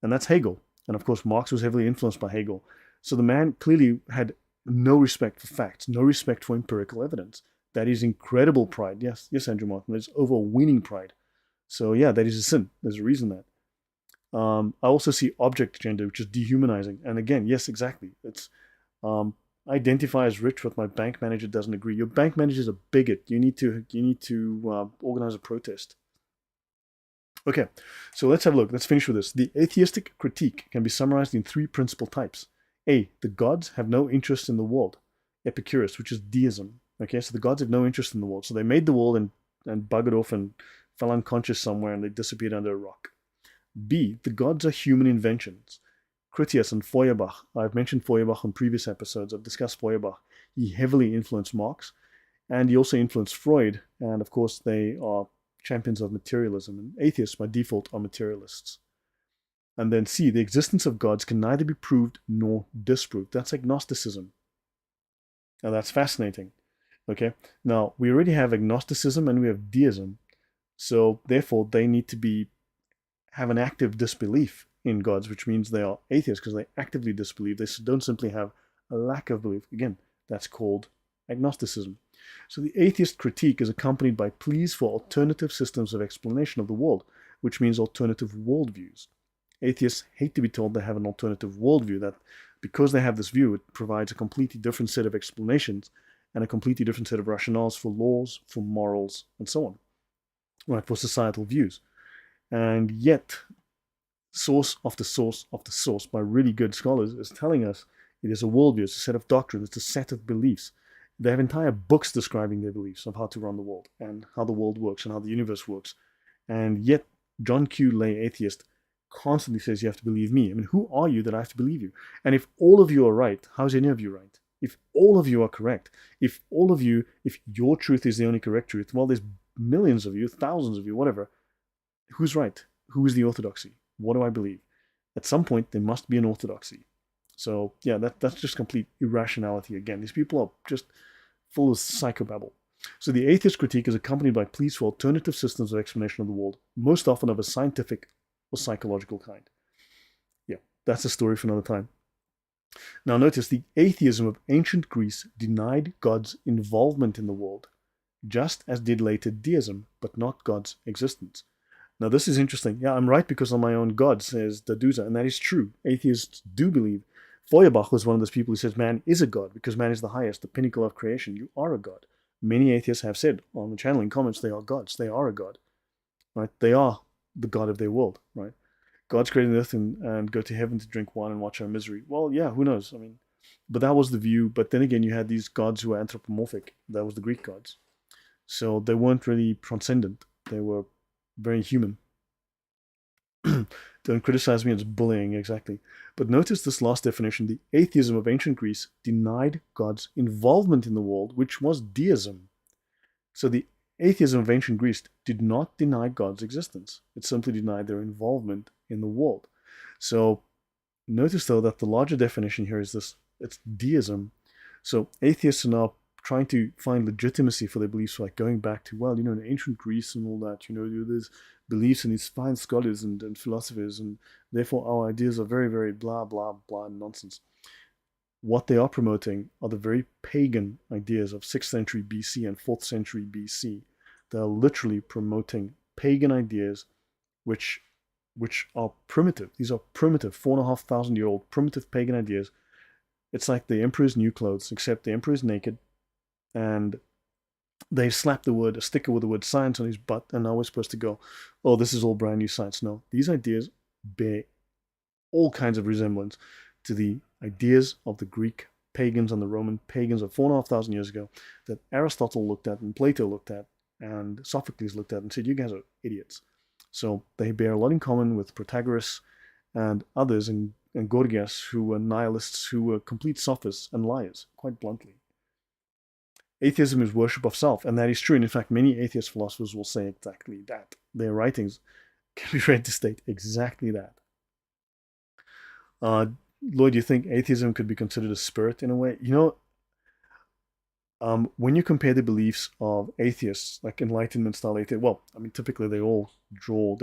And that's Hegel. And of course, Marx was heavily influenced by Hegel. So the man clearly had no respect for facts, no respect for empirical evidence. That is incredible pride. Yes, Andrew Martin, there's overweening pride. So yeah, that is a sin. There's a reason that. I also see object gender, which is dehumanizing. And again, yes, exactly. It's identify as rich, but my bank manager doesn't agree. Your bank manager is a bigot. You need to organize a protest. Okay, so let's have a look. Let's finish with this. The atheistic critique can be summarized in three principal types. A, the gods have no interest in the world. Epicurus, which is deism. Okay, so the gods have no interest in the world. So they made the world and buggered off and fell unconscious somewhere and they disappeared under a rock. B, the gods are human inventions. Critias and Feuerbach. I've mentioned Feuerbach in previous episodes. I've discussed Feuerbach. He heavily influenced Marx, and he also influenced Freud. And of course, they are champions of materialism. And atheists, by default, are materialists. And then C, the existence of gods can neither be proved nor disproved. That's agnosticism. Now that's fascinating. Okay. Now we already have agnosticism and we have deism. So therefore, they need to have an active disbelief in gods, which means they are atheists because they actively disbelieve. They don't simply have a lack of belief. Again, that's called agnosticism. So the atheist critique is accompanied by pleas for alternative systems of explanation of the world, which means alternative worldviews. Atheists hate to be told they have an alternative worldview, that because they have this view, it provides a completely different set of explanations and a completely different set of rationales for laws, for morals, and so on, right, for societal views. And yet, source after source after source by really good scholars is telling us it is a worldview, it's a set of doctrines, it's a set of beliefs. They have entire books describing their beliefs of how to run the world and how the world works and how the universe works. And yet, John Q. Lay Atheist constantly says you have to believe me. I mean, who are you that I have to believe you? And if all of you are right, how's any of you right? If all of you are correct, if your truth is the only correct truth, well, there's millions of you, thousands of you, whatever. Who's right? Who is the orthodoxy? What do I believe? At some point, there must be an orthodoxy. So yeah, that's just complete irrationality again. These people are just full of psychobabble. So the atheist critique is accompanied by pleas for alternative systems of explanation of the world, most often of a scientific or psychological kind. Yeah, that's a story for another time. Now notice the atheism of ancient Greece denied God's involvement in the world, just as did later deism, but not God's existence. Now this is interesting. Yeah, I'm right because I'm my own God, says Daduza, and that is true. Atheists do believe. Feuerbach was one of those people who says man is a God because man is the highest, the pinnacle of creation. You are a God. Many atheists have said on the channel in comments they are gods. They are a God. Right? They are the God of their world. Right? God's created the earth and go to heaven to drink wine and watch our misery. Well, yeah, who knows? I mean, but that was the view. But then again, you had these gods who were anthropomorphic. That was the Greek gods. So they weren't really transcendent. They were very human. Don't criticize me, it's bullying, exactly. But notice this last definition. The atheism of ancient Greece denied God's involvement in the world, which was deism. So the atheism of ancient Greece did not deny God's existence. It simply denied their involvement in the world. So notice, though, that the larger definition here is this. It's deism. So atheists are now trying to find legitimacy for their beliefs, like going back to, well, in ancient Greece and all that, there's beliefs in these fine scholars and philosophers, and therefore our ideas are very, very blah, blah, blah nonsense. What they are promoting are the very pagan ideas of 6th century BC and 4th century BC. They're literally promoting pagan ideas which which are primitive. These are primitive, 4,500-year-old primitive pagan ideas. It's like the emperor's new clothes, except the emperor is naked, and they slapped a sticker with the word science on his butt, and now we're supposed to go, oh, this is all brand new science. No, these ideas bear all kinds of resemblance to the ideas of the Greek pagans and the Roman pagans of 4,500 years ago that Aristotle looked at and Plato looked at and Sophocles looked at and said, you guys are idiots. So they bear a lot in common with Protagoras and others, and Gorgias, who were nihilists, who were complete sophists and liars, quite bluntly. Atheism is worship of self, and that is true. And in fact, many atheist philosophers will say exactly that. Their writings can be read to state exactly that. Lloyd, do you think atheism could be considered a spirit in a way? When you compare the beliefs of atheists, like Enlightenment style atheists, well, I mean, typically they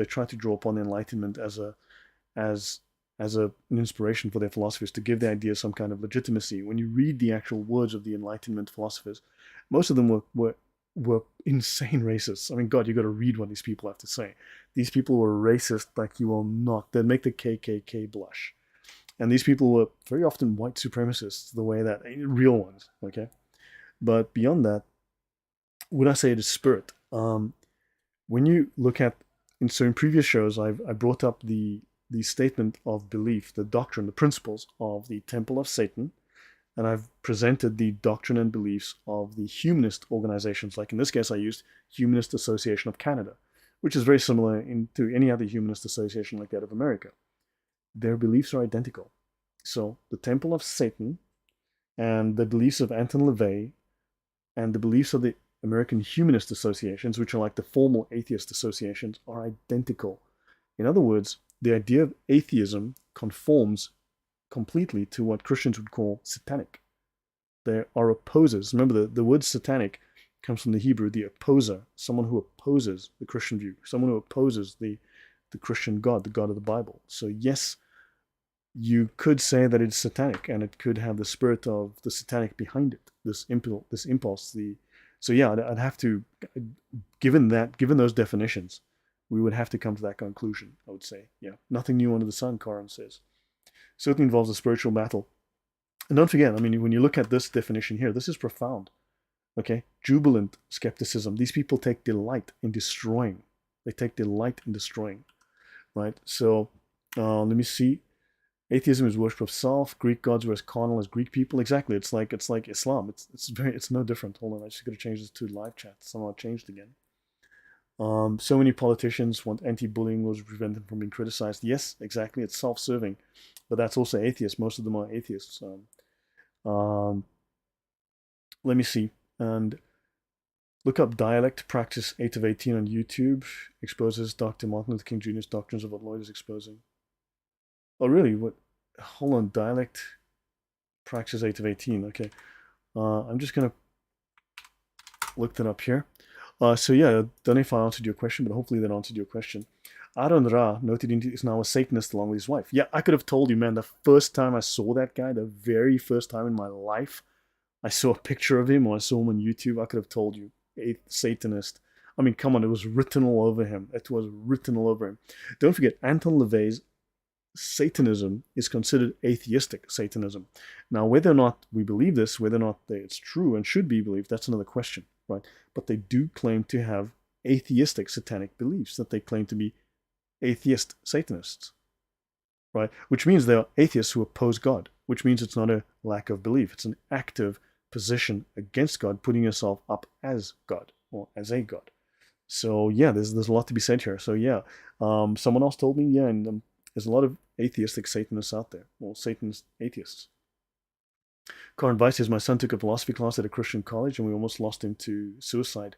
try to draw upon the Enlightenment as an inspiration for their philosophers to give their ideas some kind of legitimacy. When you read the actual words of the Enlightenment philosophers, most of them were insane racists. I mean, God, you got to read what these people have to say. These people were racist like you will not. They'd make the KKK blush. And these people were very often white supremacists, the way that real ones, okay? But beyond that, would I say it is spirit? When you look at, in previous shows, I brought up the statement of belief, the doctrine, the principles of the Temple of Satan, and I've presented the doctrine and beliefs of the humanist organizations. Like in this case, I used Humanist Association of Canada, which is very similar to any other humanist association like that of America. Their beliefs are identical. So the Temple of Satan and the beliefs of Anton LaVey and the beliefs of the American Humanist Associations, which are like the formal atheist associations, are identical. In other words, the idea of atheism conforms completely to what Christians would call satanic. There are opposers. Remember, the word satanic comes from the Hebrew, the opposer, someone who opposes the Christian view, someone who opposes the Christian God, the God of the Bible. So yes, you could say that it's satanic, and it could have the spirit of the satanic behind it, this impulse. So yeah, I'd have to, given those definitions, we would have to come to that conclusion, I would say. Yeah, nothing new under the sun, Karan says. Certainly involves a spiritual battle. And don't forget, I mean, when you look at this definition here, this is profound. Okay, jubilant skepticism. These people take delight in destroying. They take delight in destroying, right? So let me see. Atheism is worship of self. Greek gods were as carnal as Greek people. Exactly. It's like Islam. It's no different. Hold on, I just got to change this to live chat. Somehow it changed again. So many politicians want anti-bullying laws to prevent them from being criticized. Yes, exactly. It's self-serving, but that's also atheists. Most of them are atheists. Let me see. And look up Dialect Practice 8 of 18 on YouTube. Exposes Dr. Martin Luther King Jr.'s doctrines of what Lloyd is exposing. Oh, really? What? Hold on. Dialect Practice 8 of 18. Okay. I'm just going to look that up here. So yeah, I don't know if I answered your question, but hopefully that answered your question. Aaron Ra, noted is now a Satanist along with his wife. Yeah, I could have told you, man, the first time I saw that guy, the very first time in my life, I saw a picture of him or I saw him on YouTube, I could have told you, a Satanist. I mean, come on, it was written all over him. It was written all over him. Don't forget, Anton LaVey's Satanism is considered atheistic Satanism. Now, whether or not we believe this, whether or not it's true and should be believed, that's another question, right? But they do claim to have atheistic satanic beliefs, that they claim to be atheist Satanists, right? Which means they are atheists who oppose God, which means it's not a lack of belief. It's an active position against God, putting yourself up as God or as a God. So yeah, there's a lot to be said here. So yeah, someone else told me, yeah, and there's a lot of atheistic Satanists out there, or Satanist atheists. Current advice is my son took a philosophy class at a Christian college and we almost lost him to suicide.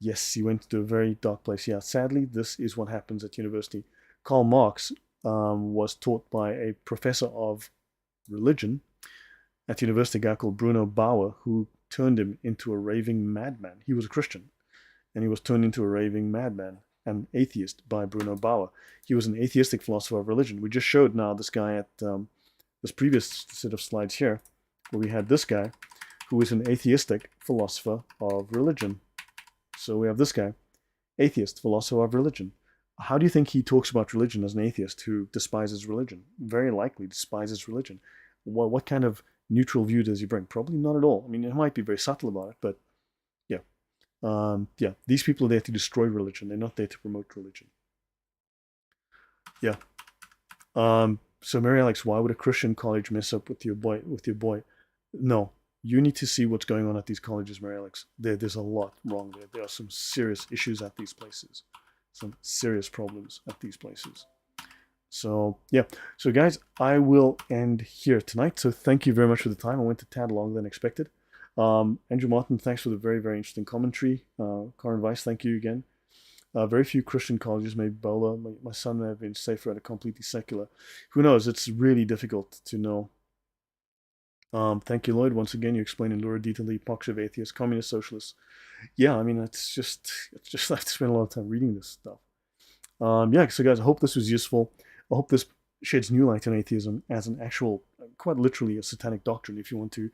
Yes, he went to a very dark place. Yeah, sadly, this is what happens at university. Karl Marx was taught by a professor of religion at university, a guy called Bruno Bauer, who turned him into a raving madman. He was a Christian, and he was turned into a raving madman, an atheist, by Bruno Bauer. He was an atheistic philosopher of religion. We just showed now this guy at this previous set of slides here, where we had this guy who is an atheistic philosopher of religion. So we have this guy, atheist, philosopher of religion. how do you think he talks about religion as an atheist who despises religion? Very likely despises religion. What kind of neutral view does he bring? Probably not at all. I mean, it might be very subtle about it, but yeah. Yeah, these people are there to destroy religion. They're not there to promote religion. Yeah. So Mary Alex, why would a Christian college mess up with your boy? No, you need to see what's going on at these colleges, Mary Alex. There's a lot wrong there. There are some serious issues at these places, some serious problems at these places. So yeah, so guys, I will end here tonight. So thank you very much for the time. I went a tad longer than expected. Andrew Martin, thanks for the very, very interesting commentary. Corin Weiss, thank you again. Very few Christian colleges, maybe Bola. My son may have been safer at a completely secular. Who knows? It's really difficult to know. Thank you, Lloyd. Once again, you explained in lurid detail the hypocrisy of atheists, communist, socialists. Yeah, I mean, it's just I have to spend a lot of time reading this stuff. Yeah, so guys, I hope this was useful. I hope this sheds new light on atheism as an actual, quite literally, a satanic doctrine, if you want to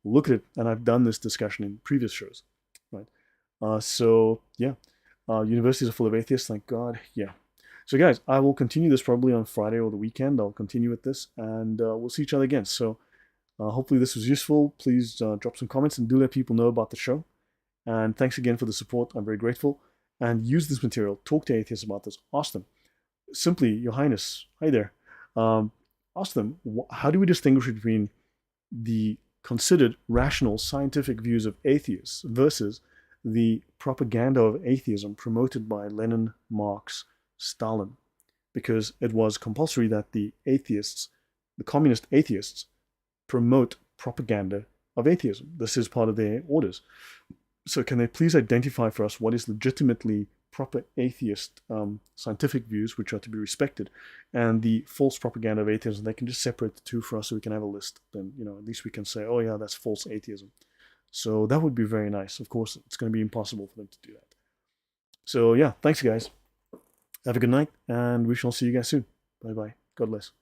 look at it. And I've done this discussion in previous shows, right? So yeah, universities are full of atheists, thank God. Yeah. So guys, I will continue this probably on Friday or the weekend. I'll continue with this, and we'll see each other again. So hopefully this was useful. Please drop some comments and do let people know about the show. And thanks again for the support. I'm very grateful. And use this material. Talk to atheists about this. Ask them. Simply, Your Highness, hi there. Ask them, how do we distinguish between the considered rational scientific views of atheists versus the propaganda of atheism promoted by Lenin, Marx, Stalin? Because it was compulsory that the atheists, the communist atheists, promote propaganda of atheism. This is part of their orders. So can they please identify for us what is legitimately proper atheist scientific views, which are to be respected, and the false propaganda of atheism? They can just separate the two for us so we can have a list. Then, at least we can say, oh yeah, that's false atheism. So that would be very nice. Of course, it's going to be impossible for them to do that. So yeah, thanks guys. Have a good night, and we shall see you guys soon. Bye bye. God bless.